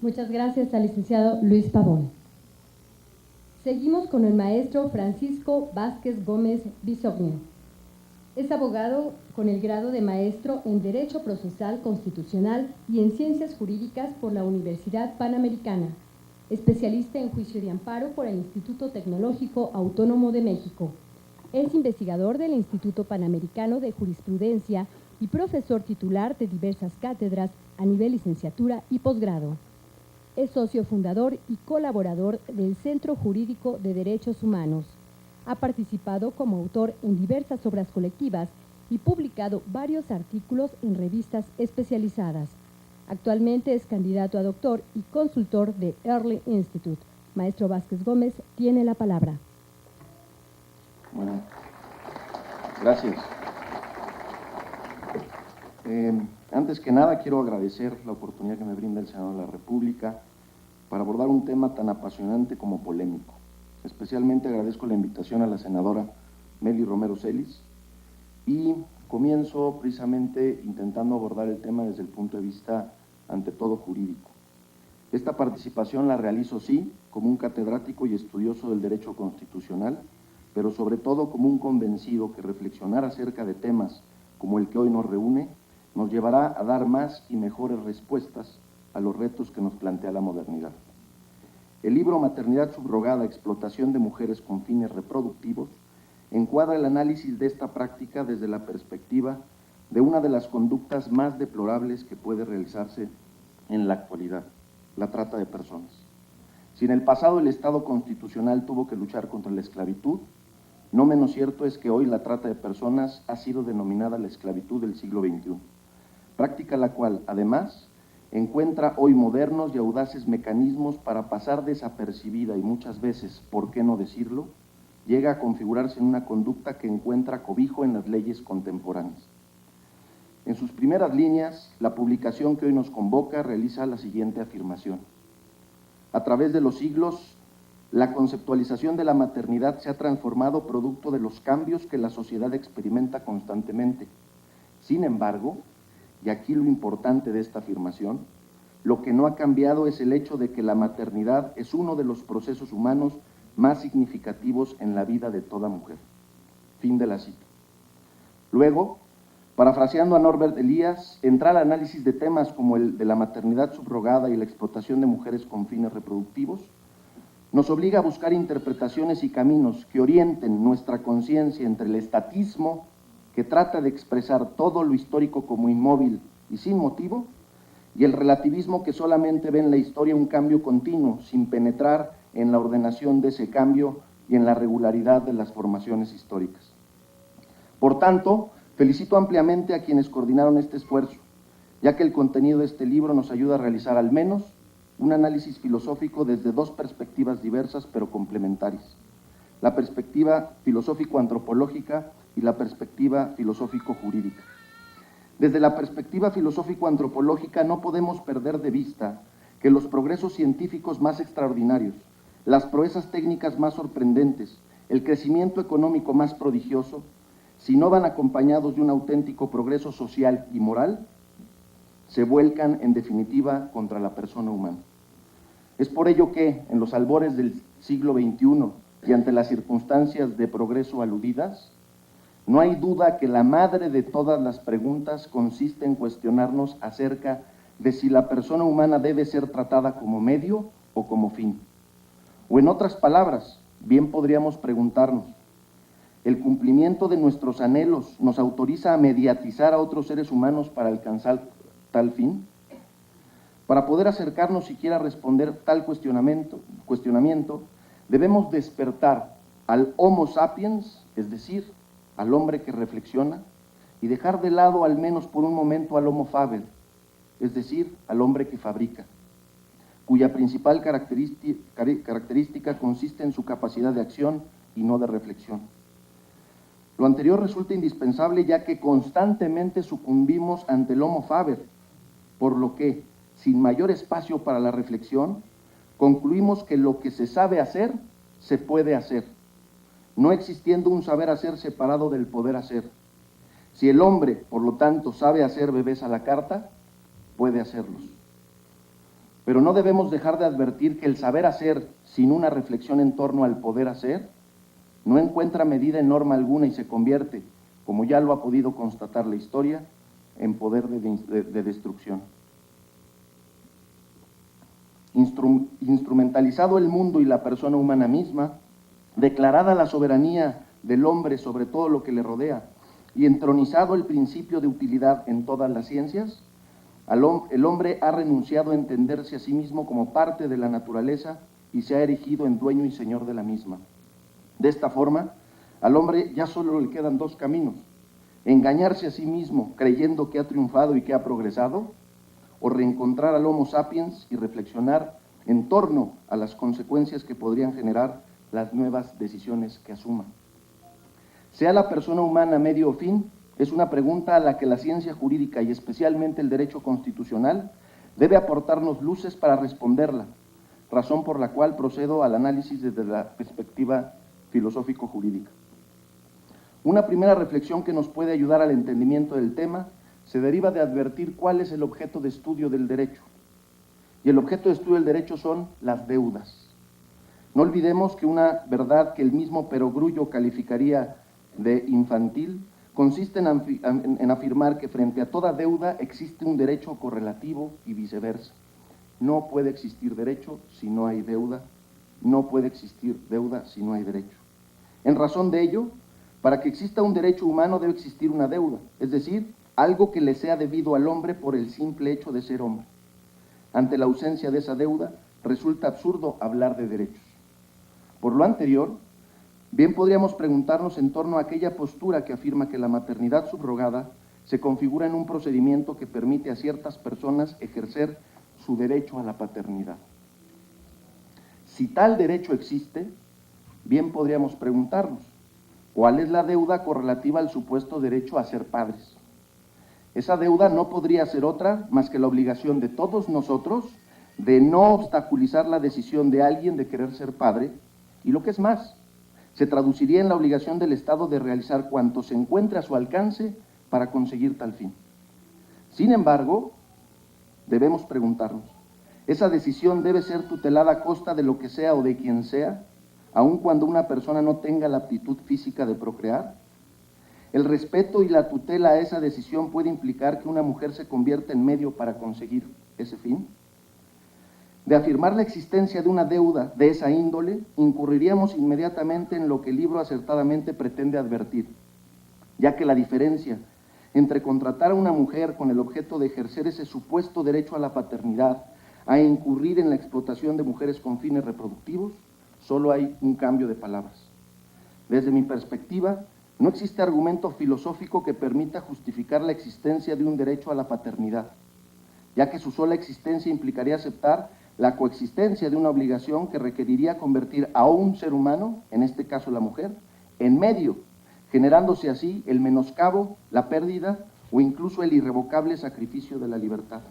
Muchas gracias al licenciado Luis Pavón. Seguimos con el maestro Francisco Vázquez Gómez Bisogno. Es abogado con el grado de maestro en Derecho Procesal Constitucional y en Ciencias Jurídicas por la Universidad Panamericana, especialista en juicio de amparo por el Instituto Tecnológico Autónomo de México. Es investigador del Instituto Panamericano de Jurisprudencia y profesor titular de diversas cátedras a nivel licenciatura y posgrado. Es socio fundador y colaborador del Centro Jurídico de Derechos Humanos. Ha participado como autor en diversas obras colectivas y publicado varios artículos en revistas especializadas. Actualmente es candidato a doctor y consultor de Early Institute. Maestro Vázquez Gómez tiene la palabra. Bueno, gracias. Antes que nada quiero agradecer la oportunidad que me brinda el Senado de la República para abordar un tema tan apasionante como polémico. Especialmente agradezco la invitación a la senadora Meli Romero Celis y comienzo precisamente intentando abordar el tema desde el punto de vista ante todo jurídico. Esta participación la realizo sí como un catedrático y estudioso del derecho constitucional, pero sobre todo como un convencido que reflexionar acerca de temas como el que hoy nos reúne nos llevará a dar más y mejores respuestas a los retos que nos plantea la modernidad. El libro Maternidad subrogada, explotación de mujeres con fines reproductivos, encuadra el análisis de esta práctica desde la perspectiva de una de las conductas más deplorables que puede realizarse en la actualidad, la trata de personas. Si en el pasado el Estado constitucional tuvo que luchar contra la esclavitud, no menos cierto es que hoy la trata de personas ha sido denominada la esclavitud del siglo XXI, práctica la cual, además, encuentra hoy modernos y audaces mecanismos para pasar desapercibida y muchas veces, ¿por qué no decirlo?, llega a configurarse en una conducta que encuentra cobijo en las leyes contemporáneas. En sus primeras líneas, la publicación que hoy nos convoca realiza la siguiente afirmación. A través de los siglos, la conceptualización de la maternidad se ha transformado producto de los cambios que la sociedad experimenta constantemente. Sin embargo, y aquí lo importante de esta afirmación, lo que no ha cambiado es el hecho de que la maternidad es uno de los procesos humanos más significativos en la vida de toda mujer. Fin de la cita. Luego, parafraseando a Norbert Elias, entrar al análisis de temas como el de la maternidad subrogada y la explotación de mujeres con fines reproductivos, nos obliga a buscar interpretaciones y caminos que orienten nuestra conciencia entre el estatismo, que trata de expresar todo lo histórico como inmóvil y sin motivo, y el relativismo que solamente ve en la historia un cambio continuo, sin penetrar en la ordenación de ese cambio y en la regularidad de las formaciones históricas. Por tanto, felicito ampliamente a quienes coordinaron este esfuerzo, ya que el contenido de este libro nos ayuda a realizar al menos un análisis filosófico desde dos perspectivas diversas pero complementarias: la perspectiva filosófico-antropológica y la perspectiva filosófico-jurídica. Desde la perspectiva filosófico-antropológica no podemos perder de vista que los progresos científicos más extraordinarios, las proezas técnicas más sorprendentes, el crecimiento económico más prodigioso, si no van acompañados de un auténtico progreso social y moral, se vuelcan en definitiva contra la persona humana. Es por ello que, en los albores del siglo XXI y ante las circunstancias de progreso aludidas, no hay duda que la madre de todas las preguntas consiste en cuestionarnos acerca de si la persona humana debe ser tratada como medio o como fin. O en otras palabras, bien podríamos preguntarnos, ¿el cumplimiento de nuestros anhelos nos autoriza a mediatizar a otros seres humanos para alcanzar tal fin? Para poder acercarnos siquiera a responder tal cuestionamiento, debemos despertar al Homo sapiens, es decir, al hombre que reflexiona, y dejar de lado al menos por un momento al Homo faber, es decir, al hombre que fabrica, cuya principal característica consiste en su capacidad de acción y no de reflexión. Lo anterior resulta indispensable ya que constantemente sucumbimos ante el Homo faber, por lo que, sin mayor espacio para la reflexión, concluimos que lo que se sabe hacer, se puede hacer, no existiendo un saber hacer separado del poder hacer. Si el hombre, por lo tanto, sabe hacer bebés a la carta, puede hacerlos. Pero no debemos dejar de advertir que el saber hacer sin una reflexión en torno al poder hacer no encuentra medida en norma alguna y se convierte, como ya lo ha podido constatar la historia, en poder de destrucción. Instrumentalizado el mundo y la persona humana misma, declarada la soberanía del hombre sobre todo lo que le rodea y entronizado el principio de utilidad en todas las ciencias, el hombre ha renunciado a entenderse a sí mismo como parte de la naturaleza y se ha erigido en dueño y señor de la misma. De esta forma, al hombre ya solo le quedan dos caminos: engañarse a sí mismo creyendo que ha triunfado y que ha progresado, o reencontrar al Homo sapiens y reflexionar en torno a las consecuencias que podrían generar las nuevas decisiones que asuma. ¿Sea la persona humana medio o fin? Es una pregunta a la que la ciencia jurídica y especialmente el derecho constitucional debe aportarnos luces para responderla, razón por la cual procedo al análisis desde la perspectiva filosófico-jurídica. Una primera reflexión que nos puede ayudar al entendimiento del tema se deriva de advertir cuál es el objeto de estudio del derecho. Y el objeto de estudio del derecho son las deudas. No olvidemos que una verdad que el mismo Perogrullo calificaría de infantil consiste en afirmar que frente a toda deuda existe un derecho correlativo y viceversa. No puede existir derecho si no hay deuda, no puede existir deuda si no hay derecho. En razón de ello, para que exista un derecho humano debe existir una deuda, es decir, algo que le sea debido al hombre por el simple hecho de ser hombre. Ante la ausencia de esa deuda, resulta absurdo hablar de derechos. Por lo anterior, bien podríamos preguntarnos en torno a aquella postura que afirma que la maternidad subrogada se configura en un procedimiento que permite a ciertas personas ejercer su derecho a la paternidad. Si tal derecho existe, bien podríamos preguntarnos, ¿cuál es la deuda correlativa al supuesto derecho a ser padres? Esa deuda no podría ser otra más que la obligación de todos nosotros de no obstaculizar la decisión de alguien de querer ser padre, y lo que es más, se traduciría en la obligación del Estado de realizar cuanto se encuentre a su alcance para conseguir tal fin. Sin embargo, debemos preguntarnos, ¿esa decisión debe ser tutelada a costa de lo que sea o de quien sea, aun cuando una persona no tenga la aptitud física de procrear? El respeto y la tutela a esa decisión puede implicar que una mujer se convierta en medio para conseguir ese fin. De afirmar la existencia de una deuda de esa índole, incurriríamos inmediatamente en lo que el libro acertadamente pretende advertir, ya que la diferencia entre contratar a una mujer con el objeto de ejercer ese supuesto derecho a la paternidad a incurrir en la explotación de mujeres con fines reproductivos, solo hay un cambio de palabras. Desde mi perspectiva, no existe argumento filosófico que permita justificar la existencia de un derecho a la paternidad, ya que su sola existencia implicaría aceptar la coexistencia de una obligación que requeriría convertir a un ser humano, en este caso la mujer, en medio, generándose así el menoscabo, la pérdida o incluso el irrevocable sacrificio de la libertad.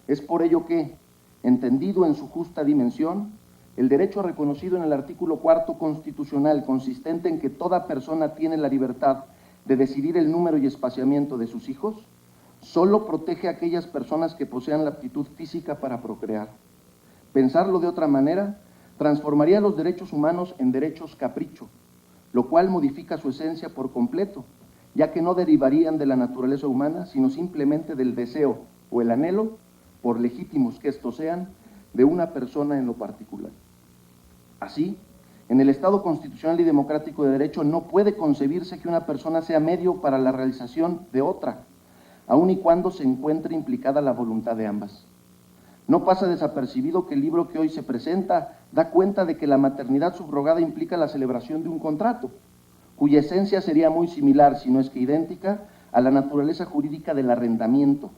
Es por ello que, entendido en su justa dimensión, el derecho reconocido en el artículo 4 constitucional, consistente en que toda persona tiene la libertad de decidir el número y espaciamiento de sus hijos, solo protege a aquellas personas que posean la aptitud física para procrear. Pensarlo de otra manera transformaría los derechos humanos en derechos capricho, lo cual modifica su esencia por completo, ya que no derivarían de la naturaleza humana, sino simplemente del deseo o el anhelo, por legítimos que estos sean, de una persona en lo particular. Así, en el Estado constitucional y democrático de derecho no puede concebirse que una persona sea medio para la realización de otra, aun y cuando se encuentre implicada la voluntad de ambas. No pasa desapercibido que el libro que hoy se presenta da cuenta de que la maternidad subrogada implica la celebración de un contrato, cuya esencia sería muy similar, si no es que idéntica, a la naturaleza jurídica del arrendamiento,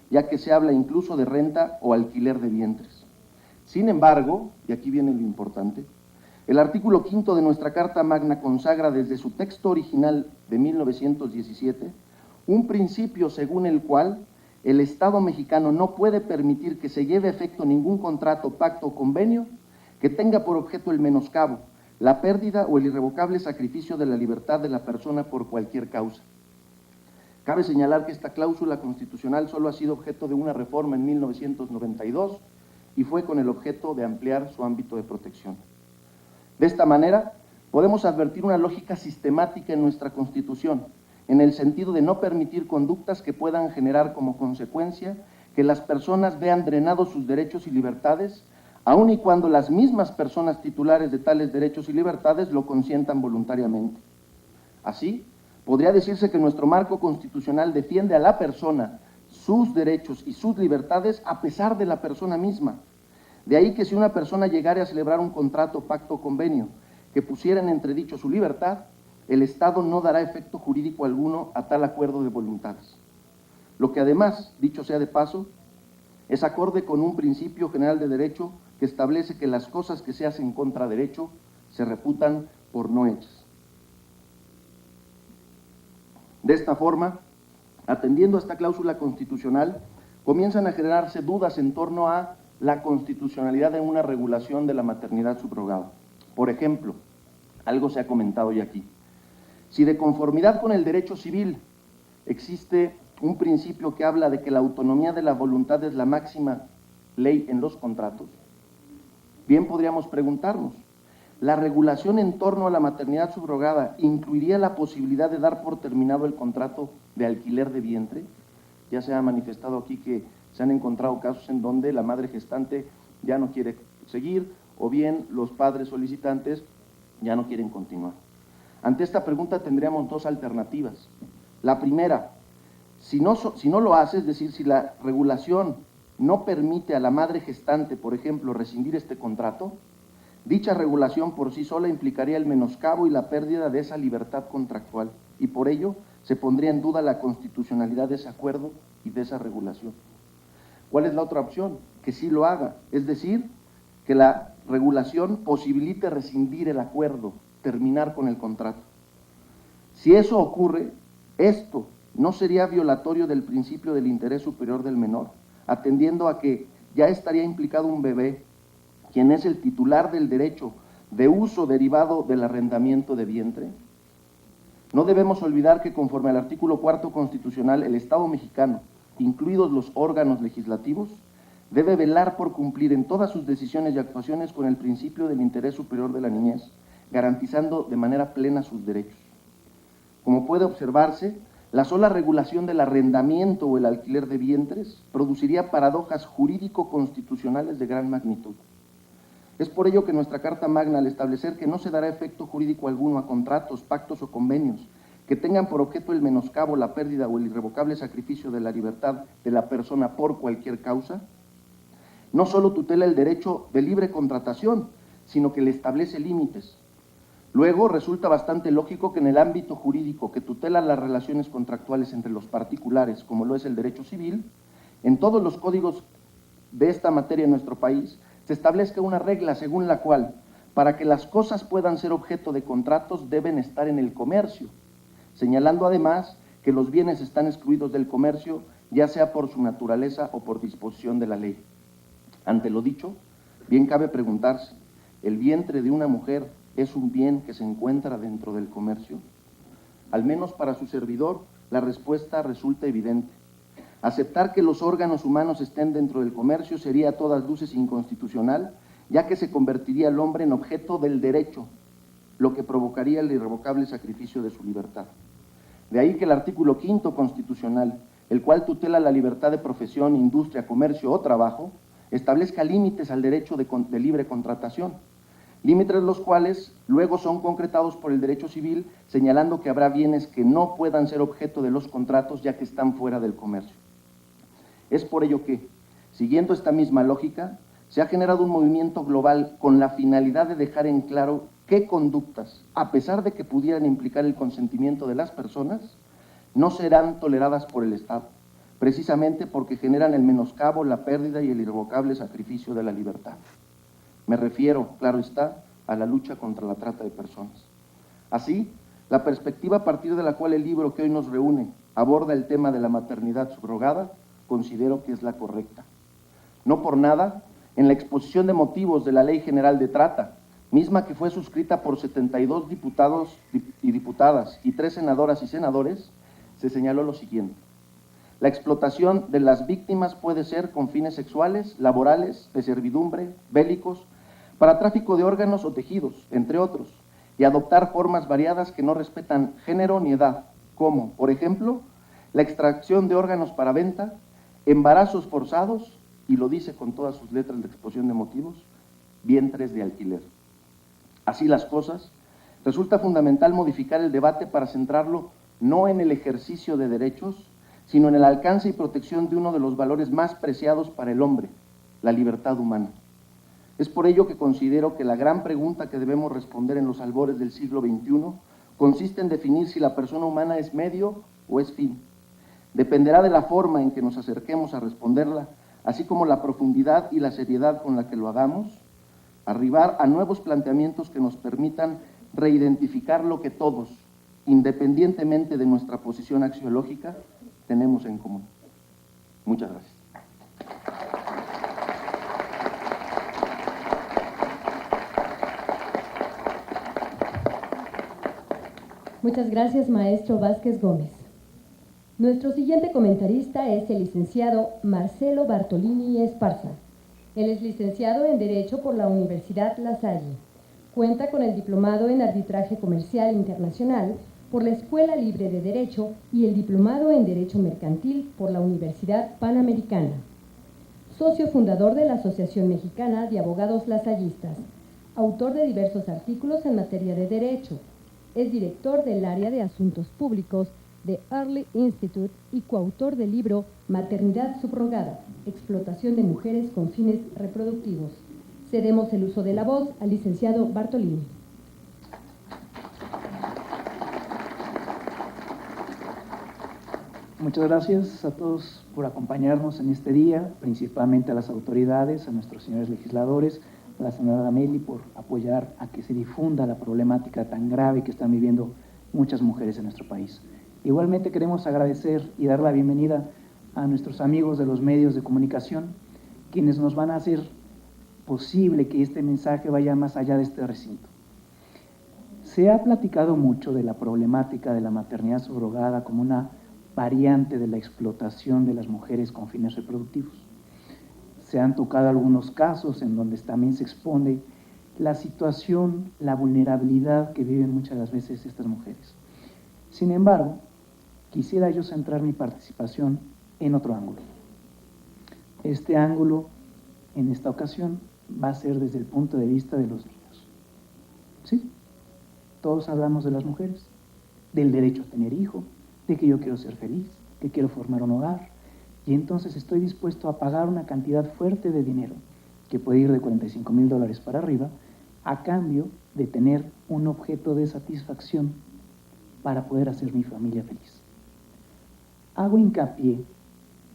ya que se habla incluso de renta o alquiler de vientres. Sin embargo, y aquí viene lo importante, el artículo 5 de nuestra Carta Magna consagra desde su texto original de 1917 un principio según el cual el Estado mexicano no puede permitir que se lleve a efecto ningún contrato, pacto o convenio que tenga por objeto el menoscabo, la pérdida o el irrevocable sacrificio de la libertad de la persona por cualquier causa. Cabe señalar que esta cláusula constitucional solo ha sido objeto de una reforma en 1992 y fue con el objeto de ampliar su ámbito de protección. De esta manera, podemos advertir una lógica sistemática en nuestra Constitución, en el sentido de no permitir conductas que puedan generar como consecuencia que las personas vean drenados sus derechos y libertades, aun y cuando las mismas personas titulares de tales derechos y libertades lo consientan voluntariamente. Así, podría decirse que nuestro marco constitucional defiende a la persona, sus derechos y sus libertades a pesar de la persona misma. De ahí que si una persona llegara a celebrar un contrato, pacto o convenio que pusiera en entredicho su libertad, el Estado no dará efecto jurídico alguno a tal acuerdo de voluntades. Lo que además, dicho sea de paso, es acorde con un principio general de derecho que establece que las cosas que se hacen contra derecho se reputan por no hechas. De esta forma, atendiendo a esta cláusula constitucional, comienzan a generarse dudas en torno a la constitucionalidad de una regulación de la maternidad subrogada. Por ejemplo, algo se ha comentado ya aquí. Si de conformidad con el derecho civil existe un principio que habla de que la autonomía de la voluntad es la máxima ley en los contratos, bien podríamos preguntarnos, ¿la regulación en torno a la maternidad subrogada incluiría la posibilidad de dar por terminado el contrato de alquiler de vientre? Ya se ha manifestado aquí que se han encontrado casos en donde la madre gestante ya no quiere seguir o bien los padres solicitantes ya no quieren continuar. Ante esta pregunta tendríamos dos alternativas. La primera, si no lo hace, es decir, si la regulación no permite a la madre gestante, por ejemplo, rescindir este contrato, dicha regulación por sí sola implicaría el menoscabo y la pérdida de esa libertad contractual, y por ello se pondría en duda la constitucionalidad de ese acuerdo y de esa regulación. ¿Cuál es la otra opción? Que sí lo haga, es decir, que la regulación posibilite rescindir el acuerdo, terminar con el contrato. Si eso ocurre, esto no sería violatorio del principio del interés superior del menor, atendiendo a que ya estaría implicado un bebé, quien es el titular del derecho de uso derivado del arrendamiento de vientre. No debemos olvidar que conforme al artículo 4º constitucional, el Estado mexicano, incluidos los órganos legislativos, debe velar por cumplir en todas sus decisiones y actuaciones con el principio del interés superior de la niñez, garantizando de manera plena sus derechos. Como puede observarse, la sola regulación del arrendamiento o el alquiler de vientres produciría paradojas jurídico-constitucionales de gran magnitud. Es por ello que nuestra Carta Magna, al establecer que no se dará efecto jurídico alguno a contratos, pactos o convenios que tengan por objeto el menoscabo, la pérdida o el irrevocable sacrificio de la libertad de la persona por cualquier causa, no solo tutela el derecho de libre contratación, sino que le establece límites. Luego, resulta bastante lógico que en el ámbito jurídico que tutela las relaciones contractuales entre los particulares, como lo es el derecho civil, en todos los códigos de esta materia en nuestro país, se establezca una regla según la cual, para que las cosas puedan ser objeto de contratos, deben estar en el comercio, señalando además que los bienes están excluidos del comercio, ya sea por su naturaleza o por disposición de la ley. Ante lo dicho, bien cabe preguntarse, ¿el vientre de una mujer es un bien que se encuentra dentro del comercio? Al menos para su servidor, la respuesta resulta evidente. Aceptar que los órganos humanos estén dentro del comercio sería a todas luces inconstitucional, ya que se convertiría al hombre en objeto del derecho, lo que provocaría el irrevocable sacrificio de su libertad. De ahí que el artículo 5º constitucional, el cual tutela la libertad de profesión, industria, comercio o trabajo, establezca límites al derecho de libre contratación, límites los cuales luego son concretados por el derecho civil, señalando que habrá bienes que no puedan ser objeto de los contratos ya que están fuera del comercio. Es por ello que, siguiendo esta misma lógica, se ha generado un movimiento global con la finalidad de dejar en claro qué conductas, a pesar de que pudieran implicar el consentimiento de las personas, no serán toleradas por el Estado, precisamente porque generan el menoscabo, la pérdida y el irrevocable sacrificio de la libertad. Me refiero, claro está, a la lucha contra la trata de personas. Así, la perspectiva a partir de la cual el libro que hoy nos reúne aborda el tema de la maternidad subrogada, considero que es la correcta. No por nada, en la exposición de motivos de la Ley General de Trata, misma que fue suscrita por 72 diputados y diputadas y 3 senadoras y senadores, se señaló lo siguiente. La explotación de las víctimas puede ser con fines sexuales, laborales, de servidumbre, bélicos, para tráfico de órganos o tejidos, entre otros, y adoptar formas variadas que no respetan género ni edad, como, por ejemplo, la extracción de órganos para venta, embarazos forzados, y lo dice con todas sus letras de exposición de motivos, vientres de alquiler. Así las cosas, resulta fundamental modificar el debate para centrarlo no en el ejercicio de derechos, sino en el alcance y protección de uno de los valores más preciados para el hombre, la libertad humana. Es por ello que considero que la gran pregunta que debemos responder en los albores del siglo XXI consiste en definir si la persona humana es medio o es fin. Dependerá de la forma en que nos acerquemos a responderla, así como la profundidad y la seriedad con la que lo hagamos, arribar a nuevos planteamientos que nos permitan reidentificar lo que todos, independientemente de nuestra posición axiológica, tenemos en común. Muchas gracias. Muchas gracias, maestro Vázquez Gómez. Nuestro siguiente comentarista es el licenciado Marcelo Bartolini Esparza. Él es licenciado en Derecho por la Universidad La Salle. Cuenta con el diplomado en Arbitraje Comercial Internacional por la Escuela Libre de Derecho y el diplomado en Derecho Mercantil por la Universidad Panamericana. Socio fundador de la Asociación Mexicana de Abogados Lasallistas. Autor de diversos artículos en materia de derecho. Es director del área de Asuntos Públicos de Early Institute y coautor del libro Maternidad subrogada, explotación de mujeres con fines reproductivos. Cedemos el uso de la voz al licenciado Bartolini. Muchas gracias a todos por acompañarnos en este día, principalmente a las autoridades, a nuestros señores legisladores, a la senadora Meli por apoyar a que se difunda la problemática tan grave que están viviendo muchas mujeres en nuestro país. Igualmente queremos agradecer y dar la bienvenida a nuestros amigos de los medios de comunicación, quienes nos van a hacer posible que este mensaje vaya más allá de este recinto. Se ha platicado mucho de la problemática de la maternidad subrogada como una variante de la explotación de las mujeres con fines reproductivos. Se han tocado algunos casos en donde también se expone la situación, la vulnerabilidad que viven muchas de las veces estas mujeres. Sin embargo, quisiera yo centrar mi participación en otro ángulo. Este ángulo, en esta ocasión, va a ser desde el punto de vista de los niños. ¿Sí? Todos hablamos de las mujeres, del derecho a tener hijo, de que yo quiero ser feliz, que quiero formar un hogar, y entonces estoy dispuesto a pagar una cantidad fuerte de dinero, que puede ir de $45,000 para arriba, a cambio de tener un objeto de satisfacción para poder hacer mi familia feliz. Hago hincapié,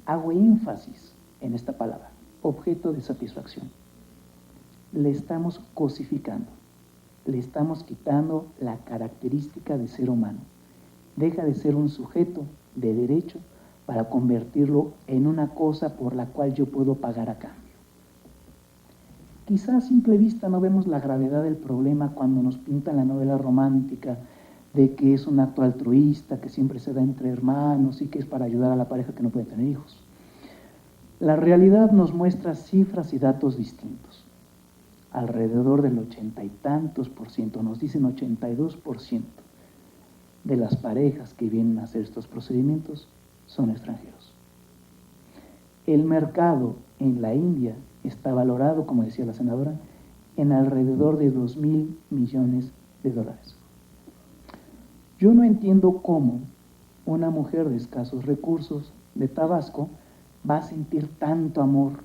hago énfasis en esta palabra, objeto de satisfacción. Le estamos cosificando, le estamos quitando la característica de ser humano. Deja de ser un sujeto de derecho para convertirlo en una cosa por la cual yo puedo pagar a cambio. Quizá a simple vista no vemos la gravedad del problema cuando nos pintan la novela romántica de que es un acto altruista, que siempre se da entre hermanos y que es para ayudar a la pareja que no puede tener hijos. La realidad nos muestra cifras y datos distintos. Alrededor del 80 y tantos por ciento, nos dicen 82%, de las parejas que vienen a hacer estos procedimientos son extranjeros. El mercado en la India está valorado, como decía la senadora, en alrededor de $2,000 millones. Yo no entiendo cómo una mujer de escasos recursos de Tabasco va a sentir tanto amor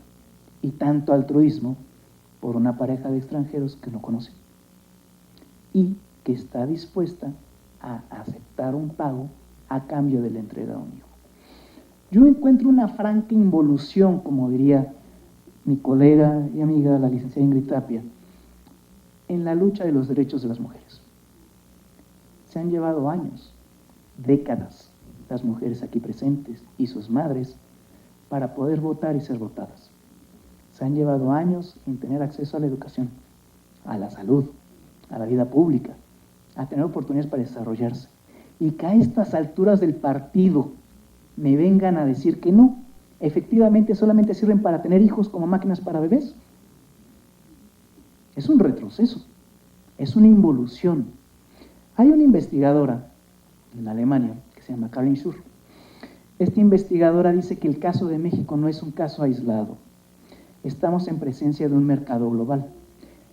y tanto altruismo por una pareja de extranjeros que no conoce y que está dispuesta a aceptar un pago a cambio de la entrega de un hijo. Yo encuentro una franca involución, como diría mi colega y amiga, la licenciada Ingrid Tapia, en la lucha de los derechos de las mujeres. Se han llevado años, décadas, las mujeres aquí presentes y sus madres para poder votar y ser votadas. Se han llevado años en tener acceso a la educación, a la salud, a la vida pública, a tener oportunidades para desarrollarse. Y que a estas alturas del partido me vengan a decir que no, efectivamente solamente sirven para tener hijos como máquinas para bebés. Es un retroceso, es una involución. Hay una investigadora en Alemania que se llama Karin Schur. Esta investigadora dice que el caso de México no es un caso aislado. Estamos en presencia de un mercado global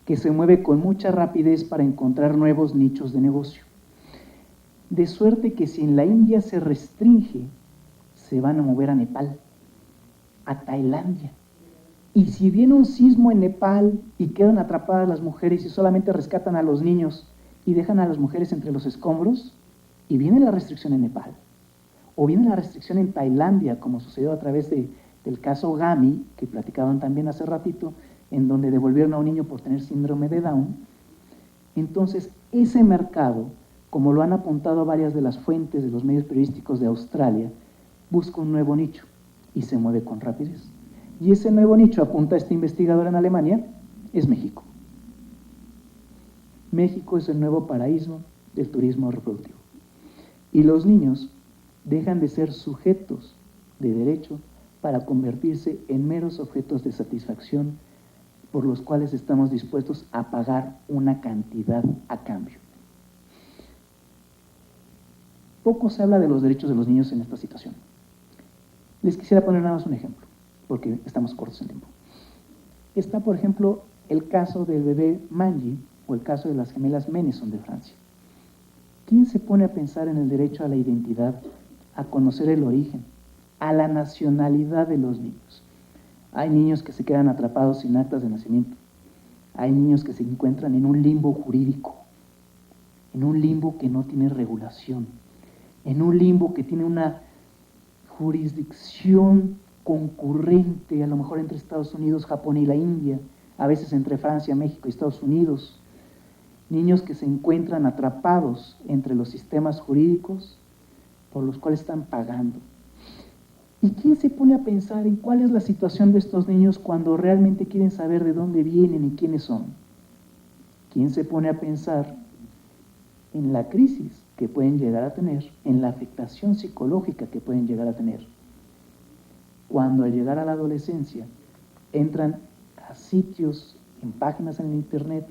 que se mueve con mucha rapidez para encontrar nuevos nichos de negocio. De suerte que si en la India se restringe, se van a mover a Nepal, a Tailandia. Y si viene un sismo en Nepal y quedan atrapadas las mujeres y solamente rescatan a los niños y dejan a las mujeres entre los escombros, y viene la restricción en Nepal, o viene la restricción en Tailandia, como sucedió a través del caso Gami, que platicaban también hace ratito, en donde devolvieron a un niño por tener síndrome de Down. Entonces, ese mercado, como lo han apuntado varias de las fuentes de los medios periodísticos de Australia, busca un nuevo nicho y se mueve con rapidez. Y ese nuevo nicho, apunta esta investigadora en Alemania, es México. México es el nuevo paraíso del turismo reproductivo. Y los niños dejan de ser sujetos de derecho para convertirse en meros objetos de satisfacción por los cuales estamos dispuestos a pagar una cantidad a cambio. Poco se habla de los derechos de los niños en esta situación. Les quisiera poner nada más un ejemplo, porque estamos cortos en tiempo. Está, por ejemplo, el caso del bebé Manji o el caso de las gemelas Meneson de Francia. ¿Quién se pone a pensar en el derecho a la identidad, a conocer el origen, a la nacionalidad de los niños? Hay niños que se quedan atrapados sin actas de nacimiento. Hay niños que se encuentran en un limbo jurídico, en un limbo que no tiene regulación, en un limbo que tiene una jurisdicción concurrente, a lo mejor entre Estados Unidos, Japón y la India, a veces entre Francia, México y Estados Unidos. Niños que se encuentran atrapados entre los sistemas jurídicos por los cuales están pagando. ¿Y quién se pone a pensar en cuál es la situación de estos niños cuando realmente quieren saber de dónde vienen y quiénes son? ¿Quién se pone a pensar en la crisis que pueden llegar a tener, en la afectación psicológica que pueden llegar a tener? Cuando al llegar a la adolescencia entran a sitios, en páginas en el internet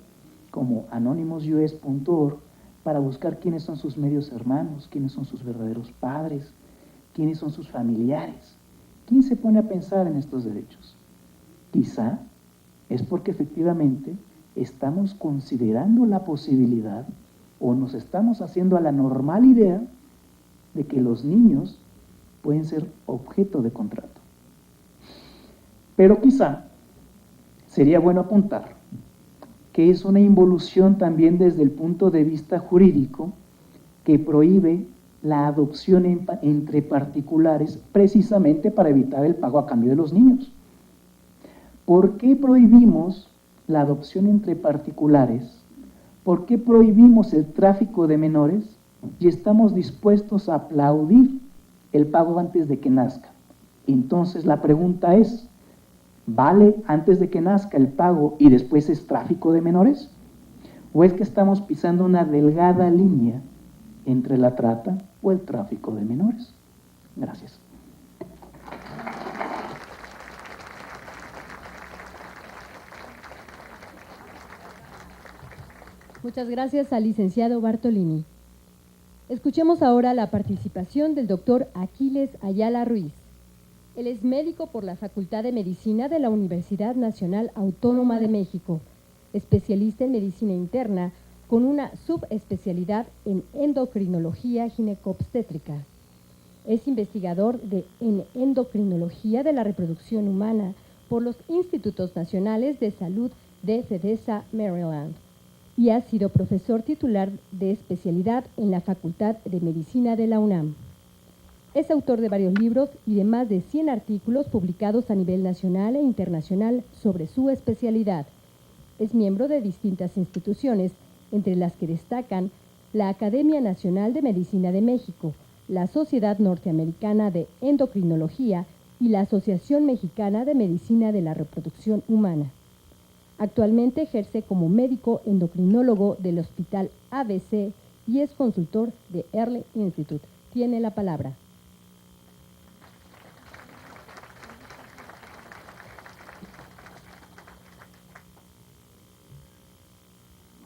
como anonymousUS.org para buscar quiénes son sus medios hermanos, quiénes son sus verdaderos padres, quiénes son sus familiares. ¿Quién se pone a pensar en estos derechos? Quizá es porque efectivamente estamos considerando la posibilidad o nos estamos haciendo a la normal idea de que los niños pueden ser objeto de contrato. Pero quizá sería bueno apuntar que es una involución también desde el punto de vista jurídico que prohíbe la adopción entre particulares precisamente para evitar el pago a cambio de los niños. ¿Por qué prohibimos la adopción entre particulares? ¿Por qué prohibimos el tráfico de menores y estamos dispuestos a aplaudir el pago antes de que nazca? Entonces la pregunta es, ¿vale antes de que nazca el pago y después es tráfico de menores? ¿O es que estamos pisando una delgada línea entre la trata o el tráfico de menores? Gracias. Muchas gracias al licenciado Bartolini. Escuchemos ahora la participación del doctor Aquiles Ayala Ruiz. Él es médico por la Facultad de Medicina de la Universidad Nacional Autónoma de México, especialista en medicina interna con una subespecialidad en endocrinología ginecobstétrica. Es investigador en endocrinología de la reproducción humana por los Institutos Nacionales de Salud de Bethesda, Maryland, y ha sido profesor titular de especialidad en la Facultad de Medicina de la UNAM. Es autor de varios libros y de más de 100 artículos publicados a nivel nacional e internacional sobre su especialidad. Es miembro de distintas instituciones, entre las que destacan la Academia Nacional de Medicina de México, la Sociedad Norteamericana de Endocrinología y la Asociación Mexicana de Medicina de la Reproducción Humana. Actualmente ejerce como médico endocrinólogo del Hospital ABC y es consultor de Early Institute. Tiene la palabra.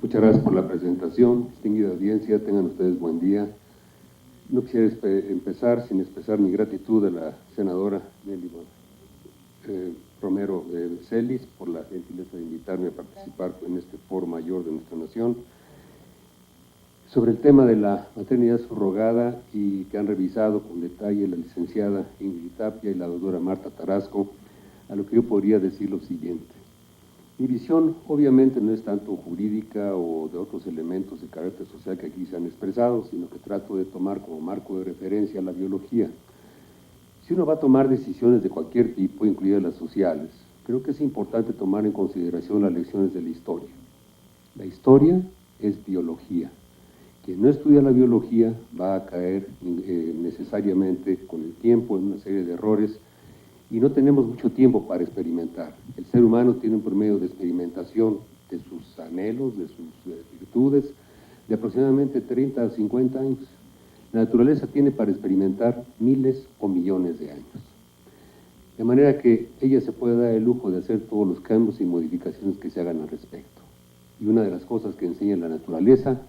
Muchas gracias por la presentación, distinguida audiencia, tengan ustedes buen día. No quisiera empezar sin expresar mi gratitud a la senadora Nelly Romero Celis por la gentileza de invitarme a participar en este foro mayor de nuestra nación sobre el tema de la maternidad subrogada y que han revisado con detalle la licenciada Ingrid Tapia y la doctora Marta Tarasco, a lo que yo podría decir lo siguiente. Mi visión obviamente no es tanto jurídica o de otros elementos de carácter social que aquí se han expresado, sino que trato de tomar como marco de referencia la biología. Si uno va a tomar decisiones de cualquier tipo, incluidas las sociales, creo que es importante tomar en consideración las lecciones de la historia. La historia es biología. Quien no estudia la biología va a caer necesariamente con el tiempo en una serie de errores y no tenemos mucho tiempo para experimentar. El ser humano tiene un promedio de experimentación de sus anhelos, de sus virtudes, de aproximadamente 30 a 50 años. La naturaleza tiene para experimentar miles o millones de años. De manera que ella se puede dar el lujo de hacer todos los cambios y modificaciones que se hagan al respecto. Y una de las cosas que enseña la naturaleza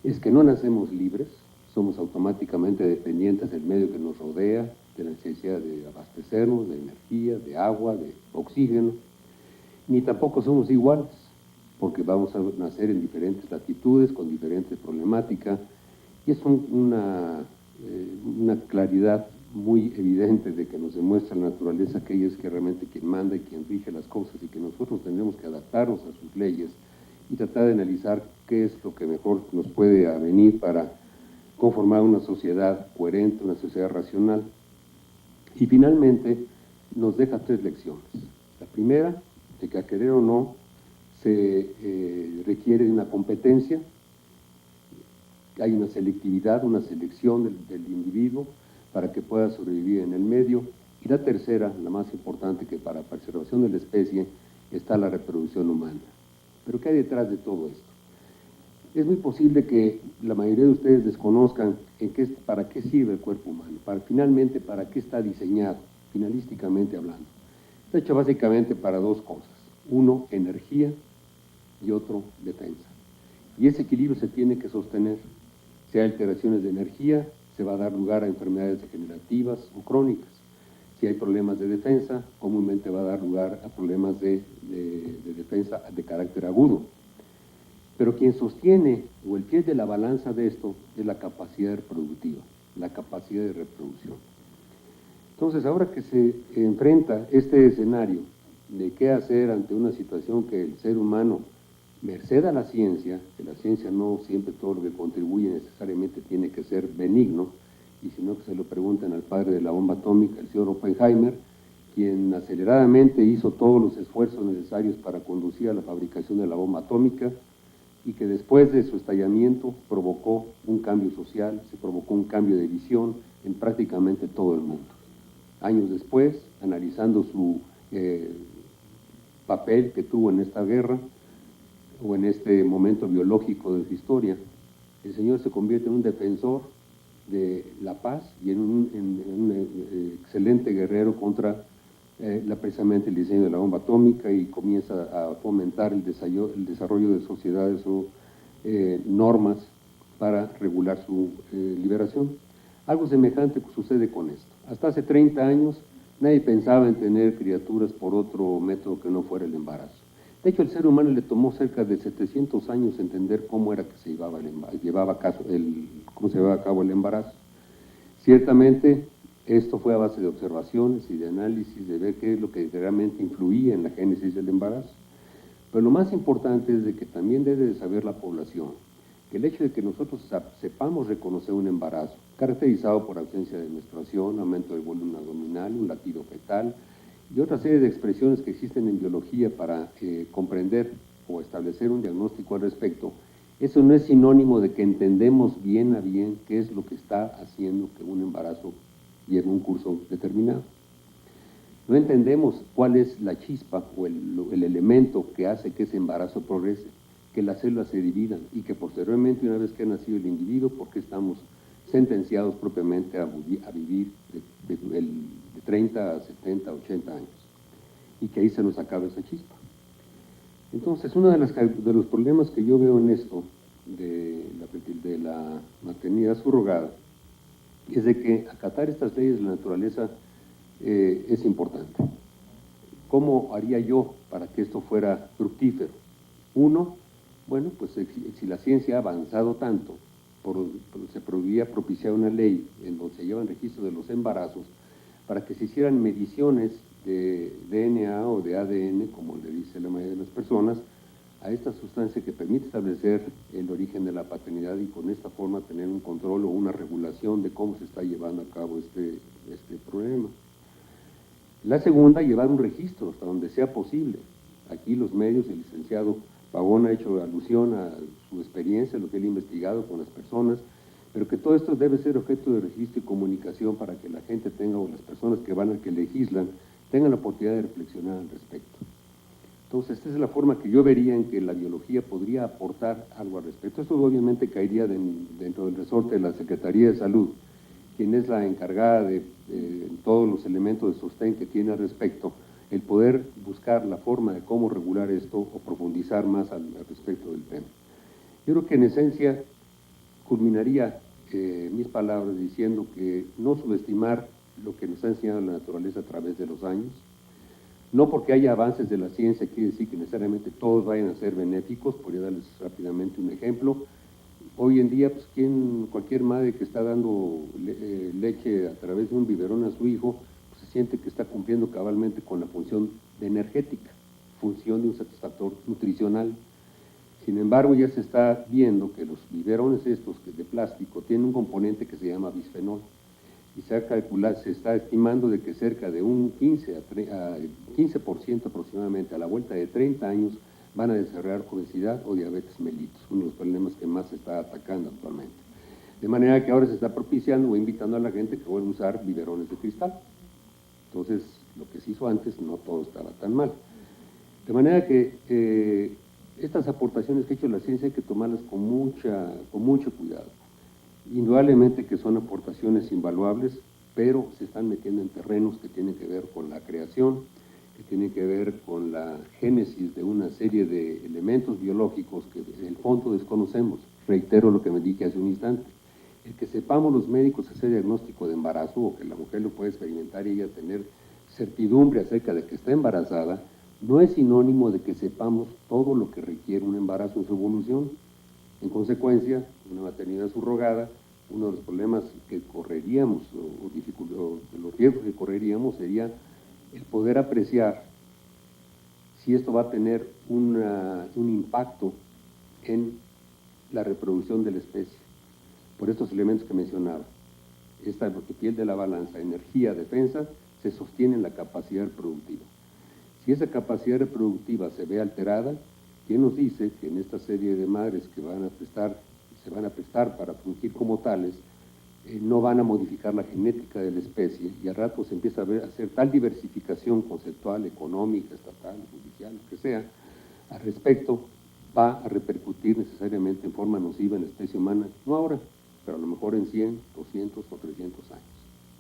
es que no nacemos libres, somos automáticamente dependientes del medio que nos rodea, de la necesidad de abastecernos, de energía, de agua, de oxígeno, ni tampoco somos iguales, porque vamos a nacer en diferentes latitudes, con diferentes problemáticas, Y es una claridad muy evidente de que nos demuestra la naturaleza que ella es que realmente quien manda y quien rige las cosas, y que nosotros tendremos que adaptarnos a sus leyes y tratar de analizar qué es lo que mejor nos puede avenir para conformar una sociedad coherente, una sociedad racional. Y finalmente nos deja 3 lecciones. La primera, de que a querer o no se requiere de una competencia, hay una selectividad, una selección del individuo para que pueda sobrevivir en el medio. Y la tercera, la más importante, que para la preservación de la especie está la reproducción humana. ¿Pero qué hay detrás de todo esto? Es muy posible que la mayoría de ustedes desconozcan para qué sirve el cuerpo humano, finalmente para qué está diseñado, finalísticamente hablando. Está hecho básicamente para 2 cosas: uno, energía, y otro, defensa. Y ese equilibrio se tiene que sostener. Si hay alteraciones de energía, se va a dar lugar a enfermedades degenerativas o crónicas. Si hay problemas de defensa, comúnmente va a dar lugar a problemas de defensa de carácter agudo. Pero quien sostiene, o el pie de la balanza de esto, es la capacidad reproductiva, la capacidad de reproducción. Entonces, ahora que se enfrenta este escenario de qué hacer ante una situación que el ser humano, merced a la ciencia, que la ciencia no siempre todo lo que contribuye necesariamente tiene que ser benigno, y sino que se lo pregunten al padre de la bomba atómica, el señor Oppenheimer, quien aceleradamente hizo todos los esfuerzos necesarios para conducir a la fabricación de la bomba atómica, y que después de su estallamiento provocó un cambio social, se provocó un cambio de visión en prácticamente todo el mundo. Años después, analizando su papel que tuvo en esta guerra, o en este momento biológico de su historia, el señor se convierte en un defensor de la paz y en un excelente guerrero contra precisamente el diseño de la bomba atómica, y comienza a fomentar el desarrollo de sociedades o normas para regular su liberación. Algo semejante sucede con esto. Hasta hace 30 años nadie pensaba en tener criaturas por otro método que no fuera el embarazo. De hecho, al ser humano le tomó cerca de 700 años entender cómo era que se llevaba a cabo el embarazo. Ciertamente, esto fue a base de observaciones y de análisis, de ver qué es lo que realmente influía en la génesis del embarazo. Pero lo más importante es de que también debe de saber la población que el hecho de que nosotros sepamos reconocer un embarazo, caracterizado por ausencia de menstruación, aumento del volumen abdominal, un latido fetal, y otra serie de expresiones que existen en biología para comprender o establecer un diagnóstico al respecto, eso no es sinónimo de que entendemos bien a bien qué es lo que está haciendo que un embarazo lleve un curso determinado. No entendemos cuál es la chispa o el elemento que hace que ese embarazo progrese, que las células se dividan y que posteriormente, una vez que ha nacido el individuo, porque estamos sentenciados propiamente a vivir de 30 a 70, 80 años, y que ahí se nos acaba esa chispa. Entonces, uno de los problemas que yo veo en esto, de la maternidad subrogada, es de que acatar estas leyes de la naturaleza es importante. ¿Cómo haría yo para que esto fuera fructífero? Uno, bueno, pues si la ciencia ha avanzado tanto, se podría propiciar una ley en donde se llevan registro de los embarazos para que se hicieran mediciones de DNA o de ADN, como le dice la mayoría de las personas, a esta sustancia que permite establecer el origen de la paternidad, y con esta forma tener un control o una regulación de cómo se está llevando a cabo este problema. La segunda, llevar un registro hasta donde sea posible. Aquí los medios, el licenciado Pavón ha hecho alusión a su experiencia, lo que él ha investigado con las personas, pero que todo esto debe ser objeto de registro y comunicación para que la gente tenga, o las personas que legislan, tengan la oportunidad de reflexionar al respecto. Entonces, esta es la forma que yo vería en que la biología podría aportar algo al respecto. Esto obviamente caería dentro del resorte de la Secretaría de Salud, quien es la encargada de todos los elementos de sostén que tiene al respecto, el poder buscar la forma de cómo regular esto o profundizar más al respecto del tema. Yo creo que en esencia culminaría mis palabras diciendo que no subestimar lo que nos ha enseñado la naturaleza a través de los años. No porque haya avances de la ciencia quiere decir que necesariamente todos vayan a ser benéficos. Podría darles rápidamente un ejemplo. Hoy en día, pues, cualquier madre que está dando leche a través de un biberón a su hijo, pues, se siente que está cumpliendo cabalmente con la función energética, función de un satisfactor nutricional. Sin embargo, ya se está viendo que los biberones estos de plástico tienen un componente que se llama bisfenol, y se está estimando de que cerca de un 15% aproximadamente, a la vuelta de 30 años, van a desarrollar obesidad o diabetes mellitus, uno de los problemas que más se está atacando actualmente. De manera que ahora se está propiciando o invitando a la gente que vuelva a usar biberones de cristal. Entonces, lo que se hizo antes, no todo estaba tan mal. De manera que estas aportaciones que ha hecho la ciencia hay que tomarlas con mucho cuidado. Indudablemente que son aportaciones invaluables, pero se están metiendo en terrenos que tienen que ver con la creación, que tienen que ver con la génesis de una serie de elementos biológicos que en el fondo desconocemos. Reitero lo que me dije hace un instante. El que sepamos los médicos hacer diagnóstico de embarazo, o que la mujer lo puede experimentar y ella tener certidumbre acerca de que está embarazada, no es sinónimo de que sepamos todo lo que requiere un embarazo en su evolución. En consecuencia, una maternidad subrogada, uno de los problemas que correríamos, o los riesgos que correríamos, sería el poder apreciar si esto va a tener un impacto en la reproducción de la especie. Por estos elementos que mencionaba, esta piel de la balanza, energía, defensa, se sostiene en la capacidad reproductiva. Si esa capacidad reproductiva se ve alterada, ¿quién nos dice que en esta serie de madres que se van a prestar para fungir como tales, no van a modificar la genética de la especie y al rato se empieza a hacer tal diversificación conceptual, económica, estatal, judicial, lo que sea, al respecto, va a repercutir necesariamente en forma nociva en la especie humana, no ahora, pero a lo mejor en 100, 200 o 300 años.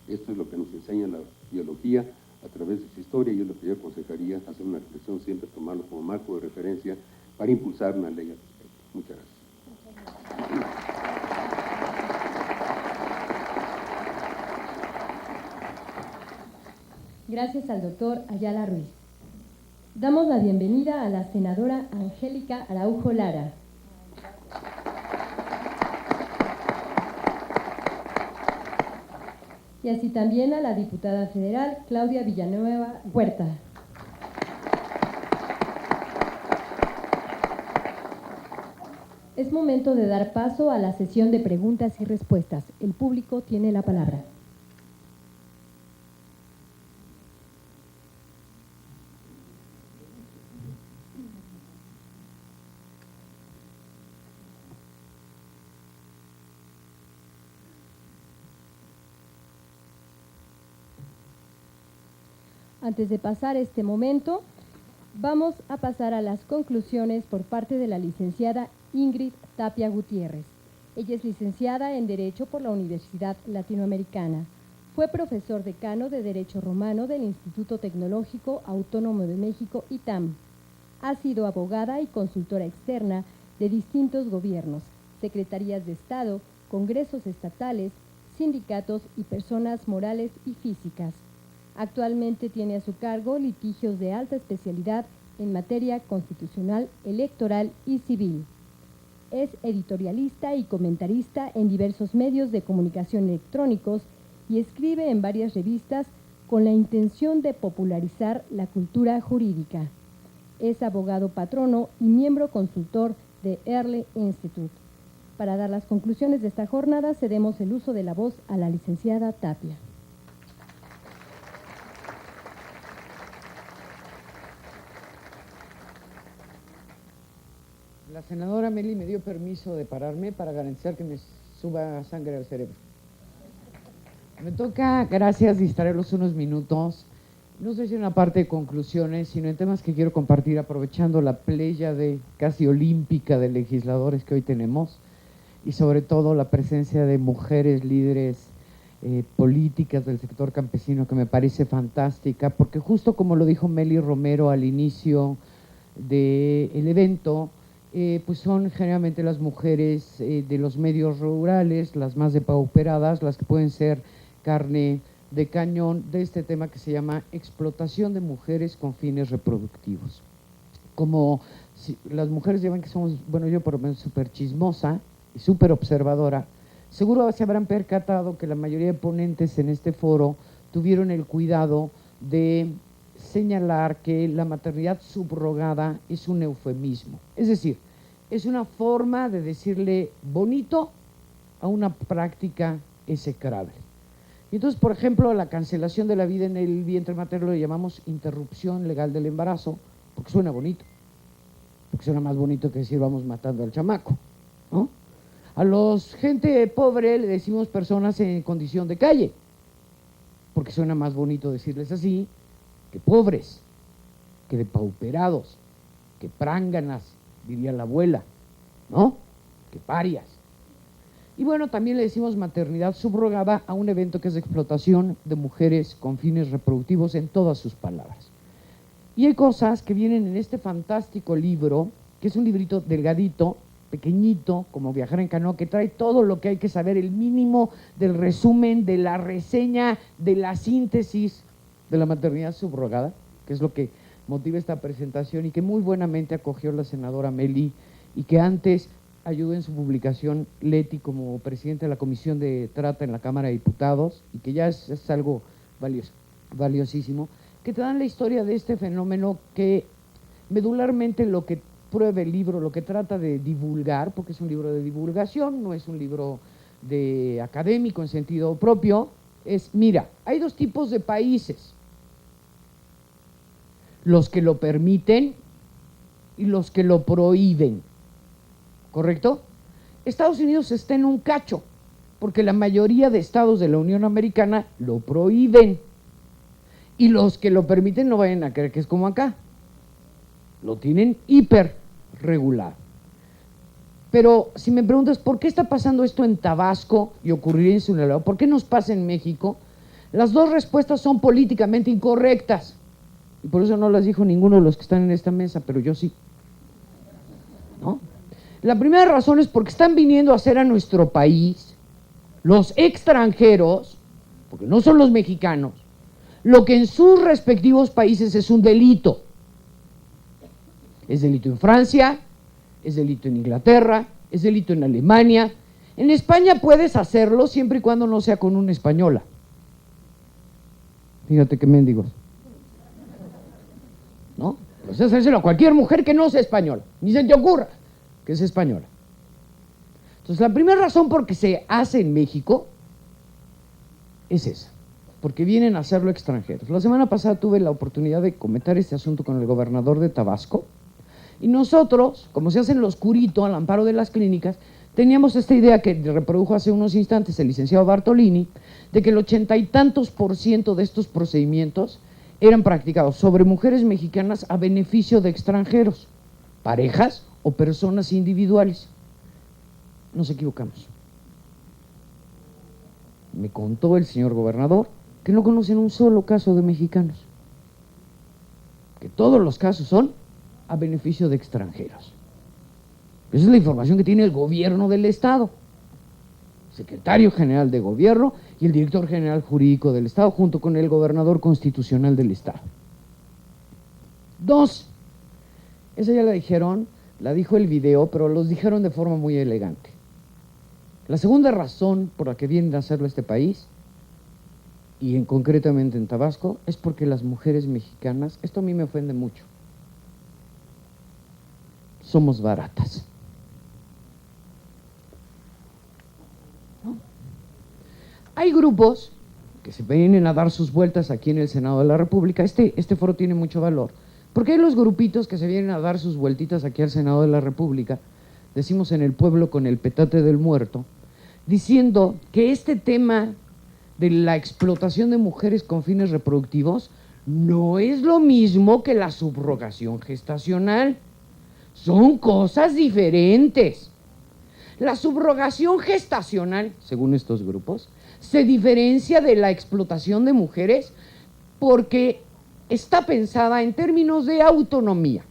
Esto es lo que nos enseña la biología a través de su historia, y es lo que yo aconsejaría hacer una reflexión, siempre tomarlo como marco de referencia para impulsar una ley al respecto. Muchas gracias. Gracias al doctor Ayala Ruiz. Damos la bienvenida a la senadora Angélica Araujo Lara. Y así también a la diputada federal Claudia Villanueva Huerta. Es momento de dar paso a la sesión de preguntas y respuestas. El público tiene la palabra. Antes de pasar este momento, vamos a pasar a las conclusiones por parte de la licenciada Ingrid Tapia Gutiérrez. Ella es licenciada en Derecho por la Universidad Latinoamericana. Fue profesor decano de Derecho Romano del Instituto Tecnológico Autónomo de México, ITAM. Ha sido abogada y consultora externa de distintos gobiernos, secretarías de Estado, congresos estatales, sindicatos y personas morales y físicas. Actualmente tiene a su cargo litigios de alta especialidad en materia constitucional, electoral y civil. Es editorialista y comentarista en diversos medios de comunicación electrónicos y escribe en varias revistas con la intención de popularizar la cultura jurídica. Es abogado patrono y miembro consultor de Early Institute. Para dar las conclusiones de esta jornada, cedemos el uso de la voz a la licenciada Tapia. La senadora Meli me dio permiso de pararme para garantizar que me suba sangre al cerebro. Me toca, gracias, distraerlos unos minutos, no sé si en una parte de conclusiones, sino en temas que quiero compartir aprovechando la pléyade casi olímpica de legisladores que hoy tenemos y sobre todo la presencia de mujeres líderes políticas del sector campesino, que me parece fantástica, porque justo como lo dijo Meli Romero al inicio del evento, pues son generalmente las mujeres de los medios rurales, las más depauperadas, las que pueden ser carne de cañón de este tema que se llama explotación de mujeres con fines reproductivos. Como si las mujeres llevan que somos, bueno, yo por lo menos súper chismosa, y súper observadora, seguro se habrán percatado que la mayoría de ponentes en este foro tuvieron el cuidado de señalar que la maternidad subrogada es un eufemismo. Es decir, es una forma de decirle bonito a una práctica execrable. Y entonces, por ejemplo, a la cancelación de la vida en el vientre materno le llamamos interrupción legal del embarazo, porque suena bonito, porque suena más bonito que decir vamos matando al chamaco, ¿no? A los gente pobre le decimos personas en condición de calle, porque suena más bonito decirles así que pobres, que depauperados, que pránganas, diría la abuela, ¿no? Que parias. Y bueno, también le decimos maternidad subrogada a un evento que es de explotación de mujeres con fines reproductivos en todas sus palabras. Y hay cosas que vienen en este fantástico libro, que es un librito delgadito, pequeñito, como Viajar en canoa, que trae todo lo que hay que saber, el mínimo del resumen, de la reseña, de la síntesis de la maternidad subrogada, que es lo que motiva esta presentación y que muy buenamente acogió la senadora Meli y que antes ayudó en su publicación Leti como presidente de la Comisión de Trata en la Cámara de Diputados y que ya es algo valiosísimo, que te dan la historia de este fenómeno que medularmente lo que prueba el libro, lo que trata de divulgar, porque es un libro de divulgación, no es un libro de académico en sentido propio, es, mira, hay dos tipos de países, los que lo permiten y los que lo prohíben, ¿correcto? Estados Unidos está en un cacho, porque la mayoría de estados de la Unión Americana lo prohíben, y los que lo permiten no vayan a creer que es como acá, lo tienen hiper regular. Pero si me preguntas ¿por qué está pasando esto en Tabasco y ocurriría en Sinaloa? ¿Por qué nos pasa en México? Las dos respuestas son políticamente incorrectas y por eso no las dijo ninguno de los que están en esta mesa, pero yo sí, ¿no? La primera razón es porque están viniendo a hacer a nuestro país los extranjeros, porque no son los mexicanos, lo que en sus respectivos países es un delito. Es delito en Francia, es delito en Inglaterra, es delito en Alemania. En España puedes hacerlo siempre y cuando no sea con una española. Fíjate qué mendigos, ¿no? Puedes hacérselo a cualquier mujer que no sea española, ni se te ocurra que es española. Entonces, la primera razón por que se hace en México es esa, porque vienen a hacerlo extranjeros. La semana pasada tuve la oportunidad de comentar este asunto con el gobernador de Tabasco, y nosotros, como se hace en lo oscurito, al amparo de las clínicas, teníamos esta idea que reprodujo hace unos instantes el licenciado Bartolini, de que el 80 y tantos % de estos procedimientos eran practicados sobre mujeres mexicanas a beneficio de extranjeros, parejas o personas individuales. Nos equivocamos. Me contó el señor gobernador que no conocen un solo caso de mexicanos, que todos los casos son a beneficio de extranjeros. Esa es la información que tiene el gobierno del Estado, secretario general de gobierno y el director general jurídico del Estado, junto con el gobernador constitucional del Estado. 2, esa ya la dijeron, la dijo el video, pero los dijeron de forma muy elegante. La segunda razón por la que vienen a hacerlo este país, y concretamente en Tabasco, es porque las mujeres mexicanas, esto a mí me ofende mucho, somos baratas. ¿No? Hay grupos que se vienen a dar sus vueltas aquí en el Senado de la República. Este foro tiene mucho valor, porque hay los grupitos que se vienen a dar sus vueltitas aquí al Senado de la República, decimos en el pueblo con el petate del muerto, diciendo que este tema de la explotación de mujeres con fines reproductivos no es lo mismo que la subrogación gestacional. Son cosas diferentes. La subrogación gestacional, según estos grupos, se diferencia de la explotación de mujeres porque está pensada en términos de autonomía.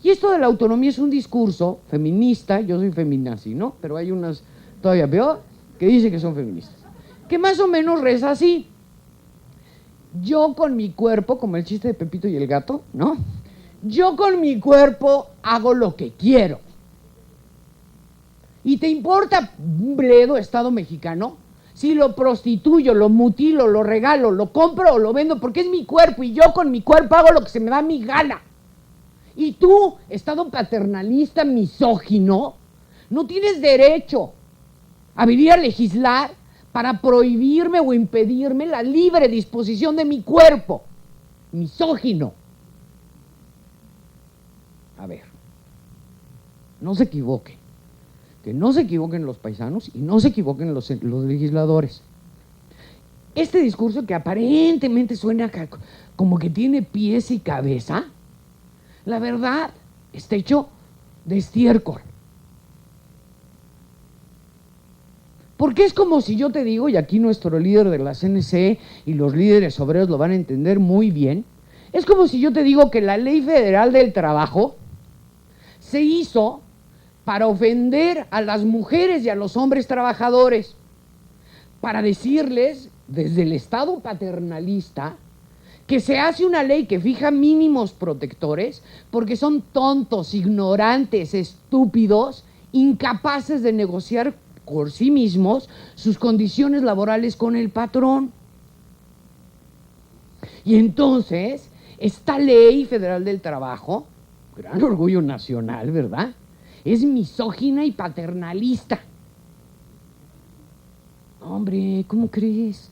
Y esto de la autonomía es un discurso feminista, yo soy feminazi, ¿no? Pero hay unas todavía peor que dicen que son feministas, que más o menos reza así: yo con mi cuerpo, como el chiste de Pepito y el gato, ¿no? Yo con mi cuerpo hago lo que quiero. ¿Y te importa un bledo Estado mexicano? Si lo prostituyo, lo mutilo, lo regalo, lo compro o lo vendo, porque es mi cuerpo y yo con mi cuerpo hago lo que se me da mi gana. Y tú, Estado paternalista, misógino, no tienes derecho a venir a legislar para prohibirme o impedirme la libre disposición de mi cuerpo. Misógino. A ver, no se equivoquen. Que no se equivoquen los paisanos y no se equivoquen los legisladores. Este discurso que aparentemente suena como que tiene pies y cabeza, la verdad está hecho de estiércol. Porque es como si yo te digo, y aquí nuestro líder de la CNC y los líderes obreros lo van a entender muy bien, es como si yo te digo que la Ley Federal del Trabajo se hizo para ofender a las mujeres y a los hombres trabajadores, para decirles desde el Estado paternalista que se hace una ley que fija mínimos protectores porque son tontos, ignorantes, estúpidos, incapaces de negociar por sí mismos sus condiciones laborales con el patrón. Y entonces, esta Ley Federal del Trabajo, gran orgullo nacional, ¿verdad?, es misógina y paternalista. Hombre, ¿cómo crees?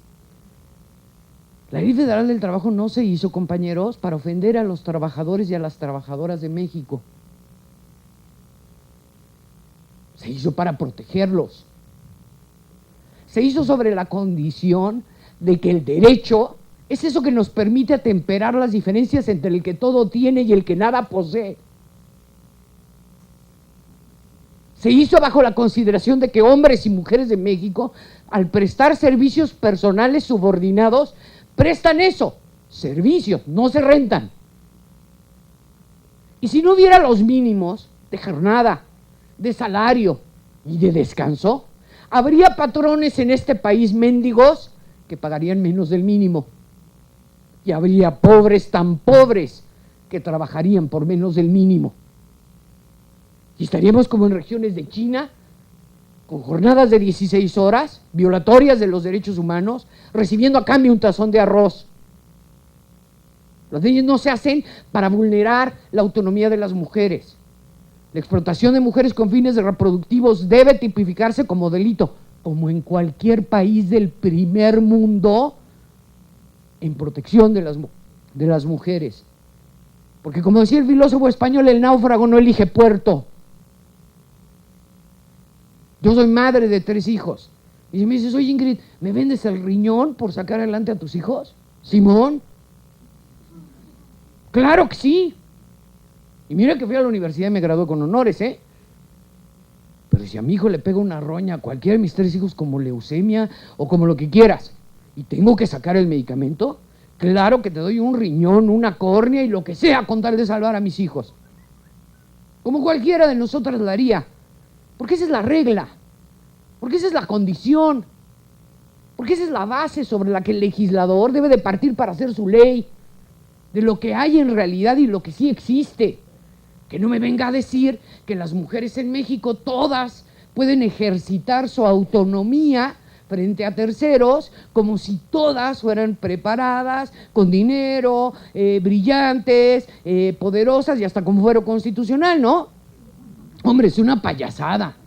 La Ley Federal del Trabajo no se hizo, compañeros, para ofender a los trabajadores y a las trabajadoras de México. Se hizo para protegerlos. Se hizo sobre la condición de que el derecho es eso que nos permite atemperar las diferencias entre el que todo tiene y el que nada posee. Se hizo bajo la consideración de que hombres y mujeres de México, al prestar servicios personales subordinados, prestan eso, servicios, no se rentan. Y si no hubiera los mínimos de jornada, de salario y de descanso, habría patrones en este país mendigos que pagarían menos del mínimo. Y habría pobres tan pobres que trabajarían por menos del mínimo. Y estaríamos como en regiones de China, con jornadas de 16 horas, violatorias de los derechos humanos, recibiendo a cambio un tazón de arroz. Las leyes no se hacen para vulnerar la autonomía de las mujeres. La explotación de mujeres con fines reproductivos debe tipificarse como delito, como en cualquier país del primer mundo, en protección de las mujeres. Porque como decía el filósofo español, el náufrago no elige puerto. Yo soy madre de 3 hijos. Y si me dices, oye Ingrid, ¿me vendes el riñón por sacar adelante a tus hijos? Simón. Claro que sí. Y mira que fui a la universidad y me gradué con honores, ¿eh? Pero si a mi hijo le pega una roña a cualquiera de mis 3 hijos como leucemia o como lo que quieras, y tengo que sacar el medicamento, claro que te doy un riñón, una córnea y lo que sea con tal de salvar a mis hijos. Como cualquiera de nosotras lo haría. Porque esa es la regla, porque esa es la condición, porque esa es la base sobre la que el legislador debe de partir para hacer su ley, de lo que hay en realidad y lo que sí existe. Que no me venga a decir que las mujeres en México todas pueden ejercitar su autonomía frente a terceros como si todas fueran preparadas, con dinero, brillantes, poderosas y hasta con fuero constitucional, ¿no? Hombre, es una payasada.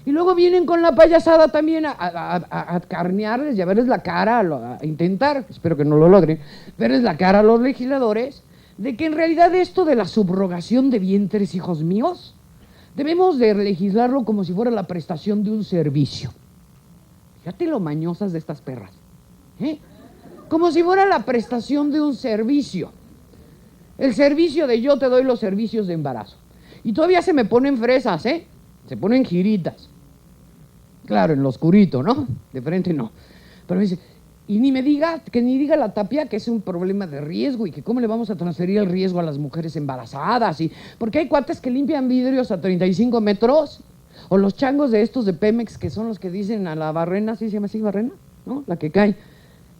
Y luego vienen con la payasada también a carnearles y a verles la cara, a intentar, espero que no lo logren, verles la cara a los legisladores, de que en realidad esto de la subrogación de vientres, hijos míos, debemos de legislarlo como si fuera la prestación de un servicio. Fíjate lo mañosas de estas perras, ¿eh? Como si fuera la prestación de un servicio. El servicio de yo te doy los servicios de embarazo. Y todavía se me ponen fresas, ¿eh? Se ponen giritas. Claro, en lo oscurito, ¿no? De frente no. Pero me dice, y ni diga la Tapia que es un problema de riesgo y que cómo le vamos a transferir el riesgo a las mujeres embarazadas. Y porque hay cuates que limpian vidrios a 35 metros. O los changos de estos de Pemex que son los que dicen a la barrena, ¿sí se llama así barrena? ¿No? La que cae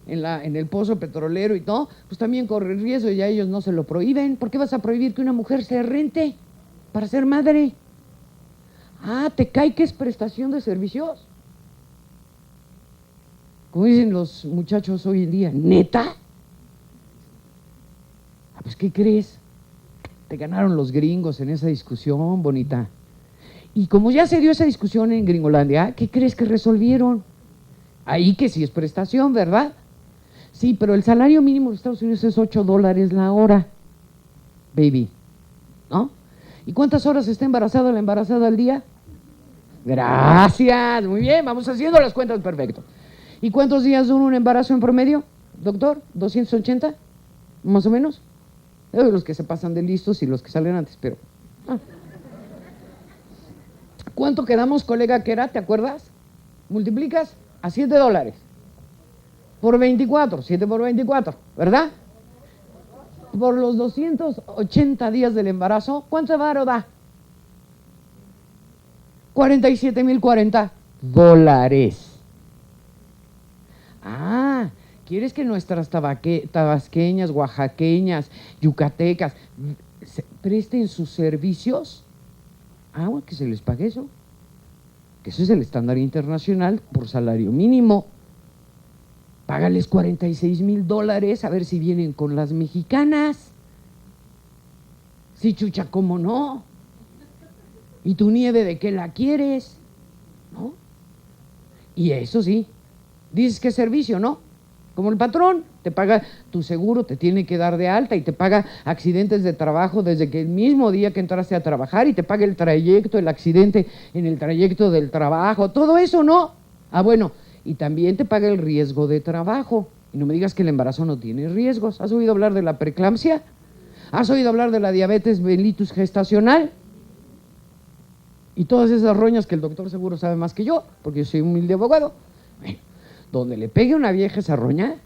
en el pozo petrolero y todo, pues también corre riesgo y a ellos no se lo prohíben. ¿Por qué vas a prohibir que una mujer se rente para ser madre? Ah, ¿te cae que es prestación de servicios? Como dicen los muchachos hoy en día, ¿neta? Ah, pues, ¿qué crees? Te ganaron los gringos en esa discusión, bonita. Y como ya se dio esa discusión en Gringolandia, ¿qué crees que resolvieron? Ahí que sí es prestación, ¿verdad? Sí, pero el salario mínimo de Estados Unidos es $8 la hora, baby, ¿no? ¿Y cuántas horas está embarazada la embarazada al día? Gracias, muy bien, vamos haciendo las cuentas perfecto. ¿Y cuántos días dura un embarazo en promedio, doctor? ¿280? ¿Más o menos? Los que se pasan de listos y los que salen antes, pero... ¿Cuánto quedamos, colega, que era? ¿Te acuerdas? Multiplicas a $7 por 24, 7 por 24, ¿verdad? Por los 280 días del embarazo, ¿cuánto varo da? $47,040. Ah, ¿quieres que nuestras tabasqueñas, oaxaqueñas, yucatecas presten sus servicios? Ah, bueno, que se les pague eso. Que eso es el estándar internacional por salario mínimo. Págales $46,000 a ver si vienen con las mexicanas. Sí, chucha, ¿cómo no? ¿Y tu nieve de qué la quieres? ¿No? Y eso sí, dices que es servicio, ¿no? Como el patrón, te paga tu seguro, te tiene que dar de alta y te paga accidentes de trabajo desde que el mismo día que entraste a trabajar y te paga el trayecto, el accidente en el trayecto del trabajo, todo eso, ¿no? Ah, bueno, y también te paga el riesgo de trabajo. Y no me digas que el embarazo no tiene riesgos. ¿Has oído hablar de la preeclampsia? ¿Has oído hablar de la diabetes mellitus gestacional? Y todas esas roñas que el doctor seguro sabe más que yo, porque yo soy un humilde abogado. Bueno, donde le pegue una vieja esa roña,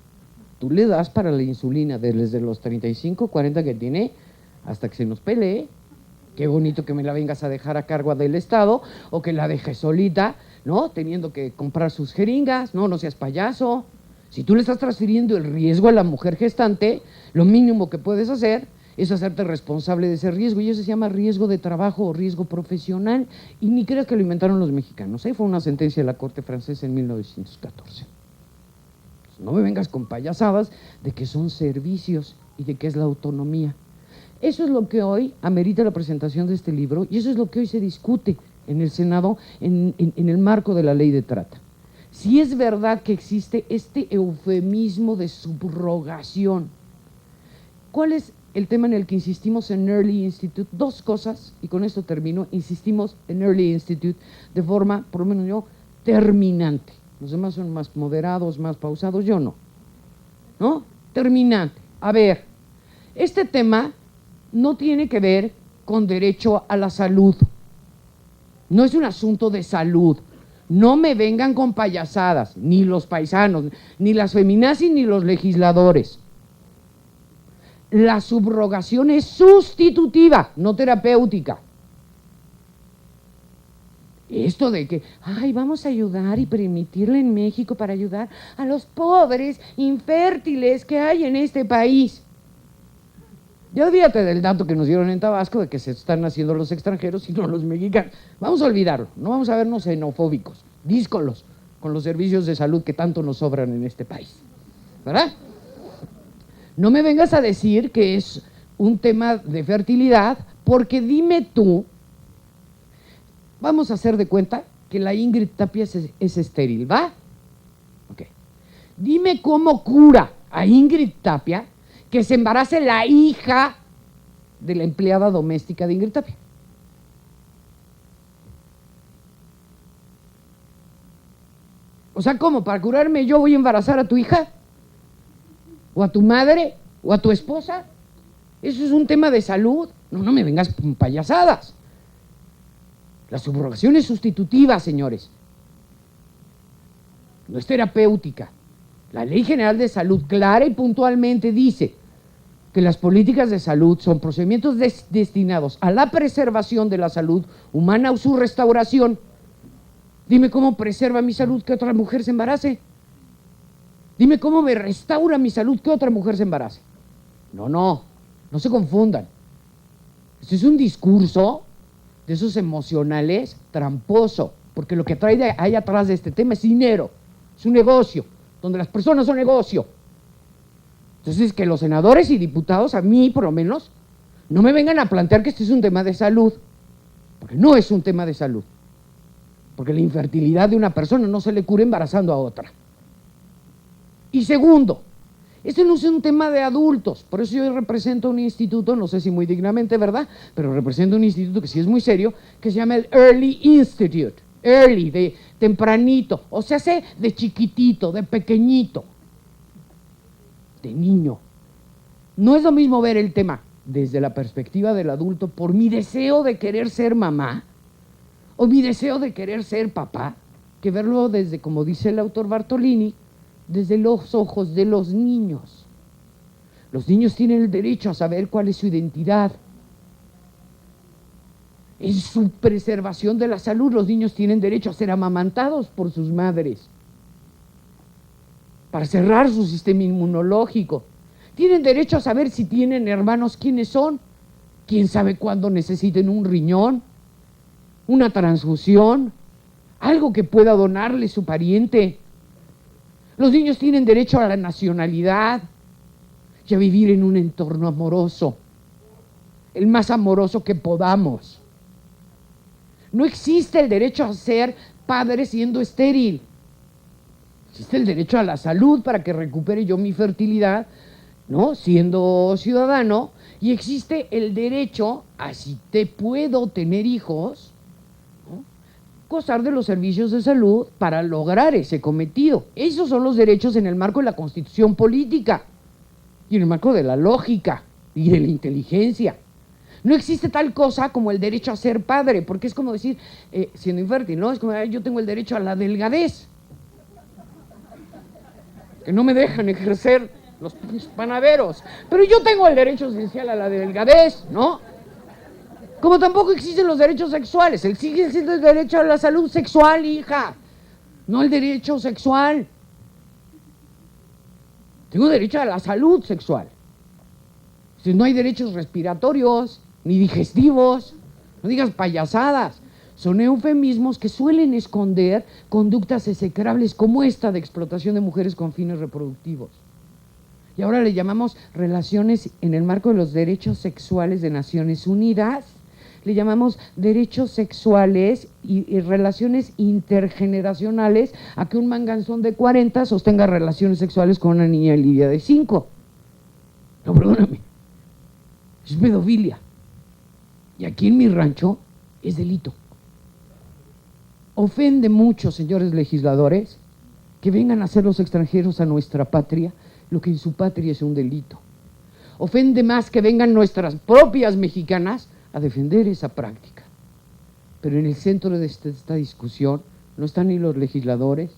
tú le das para la insulina desde los 35, 40 que tiene, hasta que se nos pelee. Qué bonito que me la vengas a dejar a cargo del Estado, o que la dejes solita, ¿no? Teniendo que comprar sus jeringas, no seas payaso. Si tú le estás transfiriendo el riesgo a la mujer gestante, lo mínimo que puedes hacer es hacerte responsable de ese riesgo, y eso se llama riesgo de trabajo o riesgo profesional, y ni creas que lo inventaron los mexicanos, fue una sentencia de la Corte Francesa en 1914. No me vengas con payasadas de que son servicios y de que es la autonomía. Eso es lo que hoy amerita la presentación de este libro, y eso es lo que hoy se discute en el Senado en el marco de la ley de trata. Si es verdad que existe este eufemismo de subrogación, ¿cuál es el tema en el que insistimos en Early Institute? Dos cosas, y con esto termino. Insistimos en Early Institute de forma, por lo menos yo, terminante. Los demás son más moderados, más pausados, yo no. ¿No? Terminante. A ver, este tema no tiene que ver con derecho a la salud. No es un asunto de salud. No me vengan con payasadas, ni los paisanos, ni las feminazis, ni los legisladores. La subrogación es sustitutiva, no terapéutica. Esto de que, vamos a ayudar y permitirle en México para ayudar a los pobres infértiles que hay en este país. Ya olvídate del dato que nos dieron en Tabasco de que se están haciendo los extranjeros y no los mexicanos. Vamos a olvidarlo, no vamos a vernos xenofóbicos, díscolos con los servicios de salud que tanto nos sobran en este país, ¿verdad? No me vengas a decir que es un tema de fertilidad, porque dime tú, vamos a hacer de cuenta que la Ingrid Tapia es estéril, ¿va? Ok. Dime cómo cura a Ingrid Tapia que se embarace la hija de la empleada doméstica de Ingrid Tapia. O sea, ¿cómo? ¿Para curarme yo voy a embarazar a tu hija? ¿O a tu madre? ¿O a tu esposa? Eso es un tema de salud. No me vengas con payasadas. La subrogación es sustitutiva, señores. No es terapéutica. La Ley General de Salud clara y puntualmente dice que las políticas de salud son procedimientos destinados a la preservación de la salud humana o su restauración. Dime cómo preserva mi salud que otra mujer se embarace. Dime cómo me restaura mi salud que otra mujer se embarace. No se confundan. Este es un discurso de esos emocionales, tramposo, porque lo que trae ahí atrás de este tema es dinero, es un negocio, donde las personas son negocio. Entonces, que los senadores y diputados, a mí por lo menos, no me vengan a plantear que este es un tema de salud, porque no es un tema de salud, porque la infertilidad de una persona no se le cura embarazando a otra. Y segundo, este no es un tema de adultos, por eso yo represento un instituto, no sé si muy dignamente, ¿verdad? Pero represento un instituto que sí es muy serio, que se llama el Early Institute, early, de tempranito, o sea, de chiquitito, de pequeñito, de niño. No es lo mismo ver el tema desde la perspectiva del adulto por mi deseo de querer ser mamá o mi deseo de querer ser papá, que verlo desde, como dice el autor Bartolini, desde los ojos de los niños. Los niños tienen el derecho a saber cuál es su identidad. En su preservación de la salud, los niños tienen derecho a ser amamantados por sus madres, para cerrar su sistema inmunológico. Tienen derecho a saber si tienen hermanos, quiénes son, quién sabe cuándo necesiten un riñón, una transfusión, algo que pueda donarle su pariente. Los niños tienen derecho a la nacionalidad y a vivir en un entorno amoroso, el más amoroso que podamos. No existe el derecho a ser padre siendo estéril. Existe el derecho a la salud para que recupere yo mi fertilidad, ¿no? Siendo ciudadano, y existe el derecho a, si te puedo tener hijos, ¿no?, gozar de los servicios de salud para lograr ese cometido. Esos son los derechos en el marco de la Constitución política y en el marco de la lógica y de la inteligencia. No existe tal cosa como el derecho a ser padre, porque es como decir, siendo infértil, ¿no? Es como, yo tengo el derecho a la delgadez, que no me dejan ejercer los panaderos, pero yo tengo el derecho esencial a la delgadez, ¿no? Como tampoco existen los derechos sexuales, existe el derecho a la salud sexual, hija, no el derecho sexual. Tengo derecho a la salud sexual. Si no hay derechos respiratorios, ni digestivos, no digas payasadas. Son eufemismos que suelen esconder conductas execrables como esta de explotación de mujeres con fines reproductivos. Y ahora le llamamos relaciones en el marco de los derechos sexuales de Naciones Unidas, le llamamos derechos sexuales y relaciones intergeneracionales a que un manganzón de 40 sostenga relaciones sexuales con una niña de Lidia de 5. No, perdóname, es pedofilia. Y aquí en mi rancho es delito. Ofende mucho, señores legisladores, que vengan a hacer los extranjeros a nuestra patria lo que en su patria es un delito. Ofende más que vengan nuestras propias mexicanas a defender esa práctica. Pero en el centro de esta discusión no están ni los legisladores,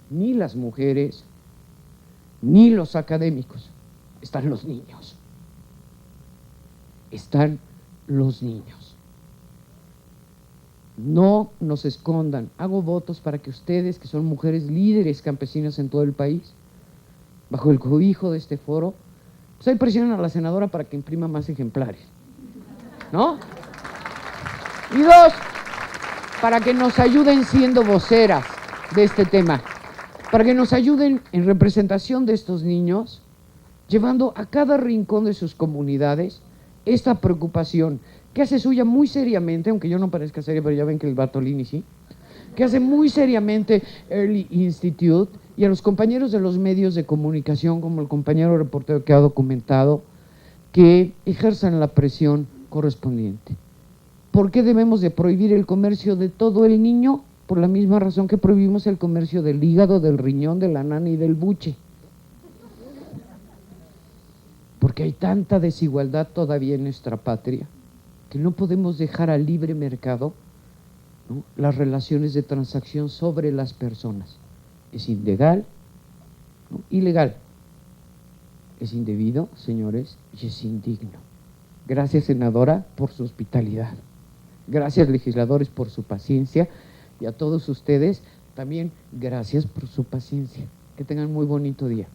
ni las mujeres, ni los académicos. Están los niños. Están los niños. No nos escondan. Hago votos para que ustedes, que son mujeres líderes campesinas en todo el país, bajo el cobijo de este foro, pues ahí presionan a la senadora para que imprima más ejemplares, ¿no? Y dos, para que nos ayuden siendo voceras de este tema, para que nos ayuden en representación de estos niños, llevando a cada rincón de sus comunidades esta preocupación que hace suya muy seriamente, aunque yo no parezca seria, pero ya ven que el Bartolini sí, que hace muy seriamente Early Institute, y a los compañeros de los medios de comunicación, como el compañero reportero que ha documentado, que ejerzan la presión correspondiente. ¿Por qué debemos de prohibir el comercio de todo el niño? Por la misma razón que prohibimos el comercio del hígado, del riñón, de la nana y del buche. Porque hay tanta desigualdad todavía en nuestra patria que no podemos dejar al libre mercado, ¿no?, las relaciones de transacción sobre las personas. Es ilegal, ¿no?, ilegal. Es indebido, señores, y es indigno. Gracias, senadora, por su hospitalidad. Gracias, legisladores, por su paciencia. Y a todos ustedes, también gracias por su paciencia. Que tengan muy bonito día.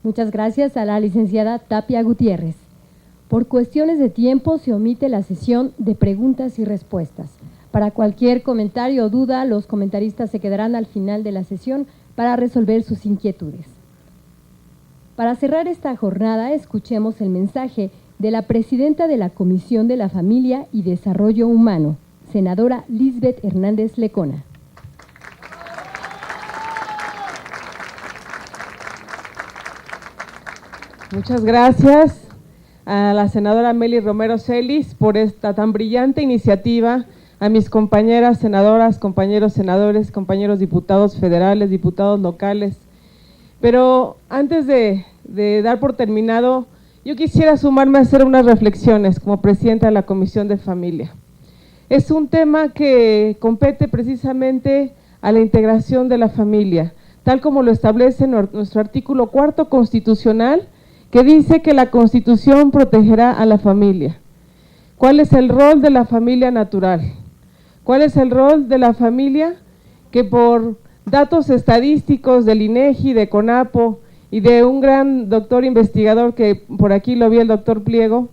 Muchas gracias a la licenciada Tapia Gutiérrez. Por cuestiones de tiempo se omite la sesión de preguntas y respuestas. Para cualquier comentario o duda, los comentaristas se quedarán al final de la sesión para resolver sus inquietudes. Para cerrar esta jornada, escuchemos el mensaje de la presidenta de la Comisión de la Familia y Desarrollo Humano, senadora Lisbeth Hernández Lecona. Muchas gracias a la senadora Meli Romero Celis por esta tan brillante iniciativa, a mis compañeras senadoras, compañeros senadores, compañeros diputados federales, diputados locales. Pero antes de dar por terminado, yo quisiera sumarme a hacer unas reflexiones como presidenta de la Comisión de Familia. Es un tema que compete precisamente a la integración de la familia, tal como lo establece nuestro artículo 4 constitucional, que dice que la Constitución protegerá a la familia. ¿Cuál es el rol de la familia natural? ¿Cuál es el rol de la familia que por datos estadísticos del INEGI, de CONAPO y de un gran doctor investigador que por aquí lo vi, el doctor Pliego,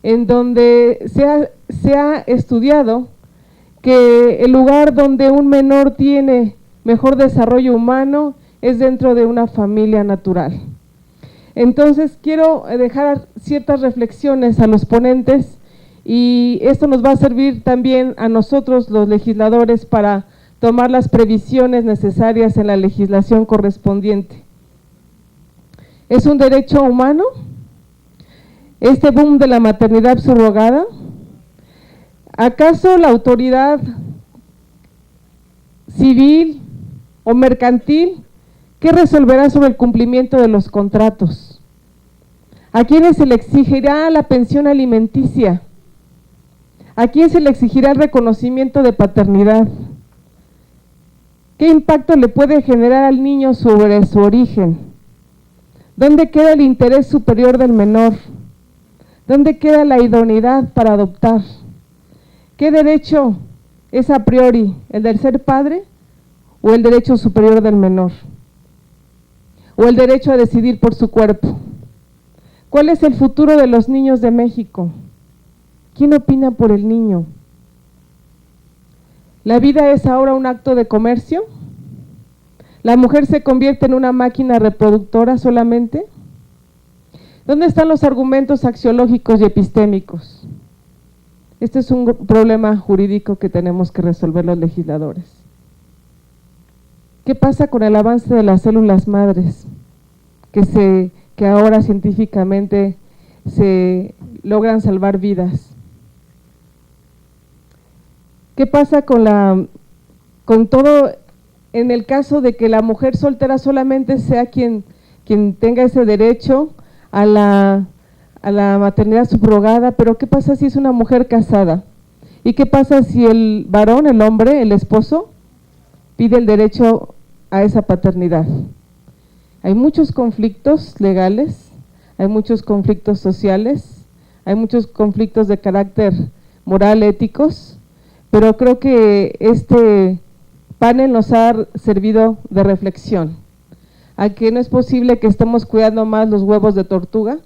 en donde se ha estudiado que el lugar donde un menor tiene mejor desarrollo humano es dentro de una familia natural? Entonces quiero dejar ciertas reflexiones a los ponentes y esto nos va a servir también a nosotros los legisladores para tomar las previsiones necesarias en la legislación correspondiente. ¿Es un derecho humano este boom de la maternidad subrogada? ¿Acaso la autoridad civil o mercantil qué resolverá sobre el cumplimiento de los contratos? ¿A quiénes se le exigirá la pensión alimenticia? ¿A quién se le exigirá el reconocimiento de paternidad? ¿Qué impacto le puede generar al niño sobre su origen? ¿Dónde queda el interés superior del menor? ¿Dónde queda la idoneidad para adoptar? ¿Qué derecho es a priori, el del ser padre o el derecho superior del menor? ¿O el derecho a decidir por su cuerpo? ¿Cuál es el futuro de los niños de México? ¿Quién opina por el niño? ¿La vida es ahora un acto de comercio? ¿La mujer se convierte en una máquina reproductora solamente? ¿Dónde están los argumentos axiológicos y epistémicos? Este es un problema jurídico que tenemos que resolver los legisladores. ¿Qué pasa con el avance de las células madres que ahora científicamente se logran salvar vidas? ¿Qué pasa con todo en el caso de que la mujer soltera solamente sea quien tenga ese derecho a la maternidad subrogada? Pero ¿qué pasa si es una mujer casada? ¿Y qué pasa si el varón, el hombre, el esposo, pide el derecho a esa paternidad? Hay muchos conflictos legales, hay muchos conflictos sociales, hay muchos conflictos de carácter moral, éticos, pero creo que este panel nos ha servido de reflexión, a que no es posible que estemos cuidando más los huevos de tortuga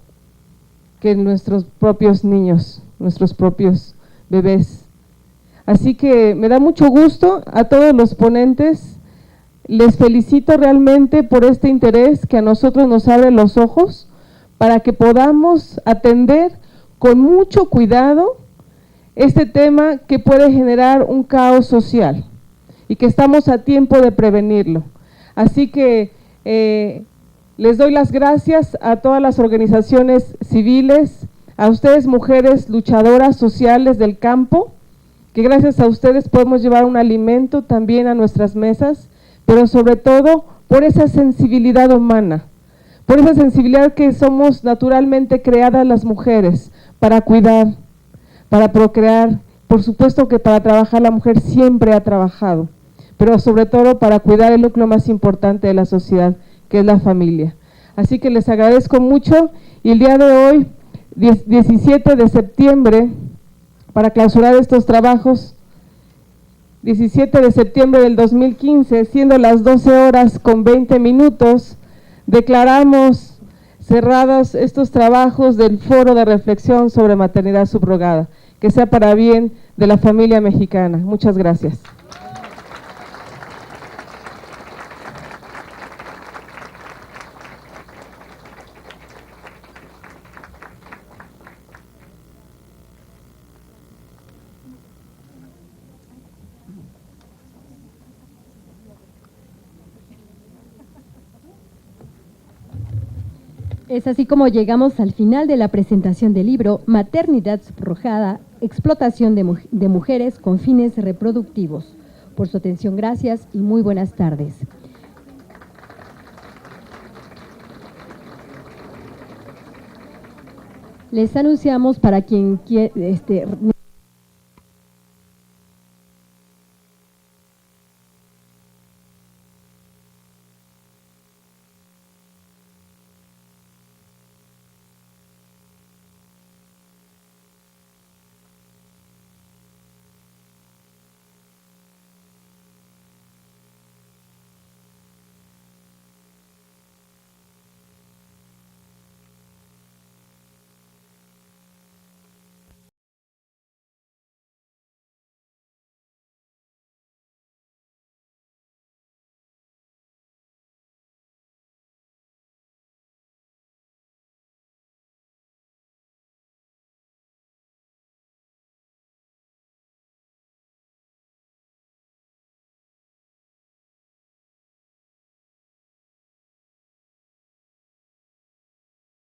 que nuestros propios niños, nuestros propios bebés. Así que me da mucho gusto a todos los ponentes, les felicito realmente por este interés que a nosotros nos abre los ojos para que podamos atender con mucho cuidado este tema que puede generar un caos social y que estamos a tiempo de prevenirlo. Así que les doy las gracias a todas las organizaciones civiles, a ustedes mujeres luchadoras sociales del campo, que gracias a ustedes podemos llevar un alimento también a nuestras mesas, pero sobre todo por esa sensibilidad humana, por esa sensibilidad que somos naturalmente creadas las mujeres para cuidar, para procrear. Por supuesto que para trabajar la mujer siempre ha trabajado, pero sobre todo para cuidar el núcleo más importante de la sociedad, que es la familia. Así que les agradezco mucho y el día de hoy, 17 de septiembre, para clausurar estos trabajos, 17 de septiembre del 2015, siendo las 12 horas con 20 minutos, declaramos cerrados estos trabajos del Foro de Reflexión sobre Maternidad Subrogada. Que sea para bien de la familia mexicana. Muchas gracias. Es así como llegamos al final de la presentación del libro Maternidad Subrogada, explotación de mujeres con fines reproductivos. Por su atención, gracias y muy buenas tardes. Les anunciamos para quien quiere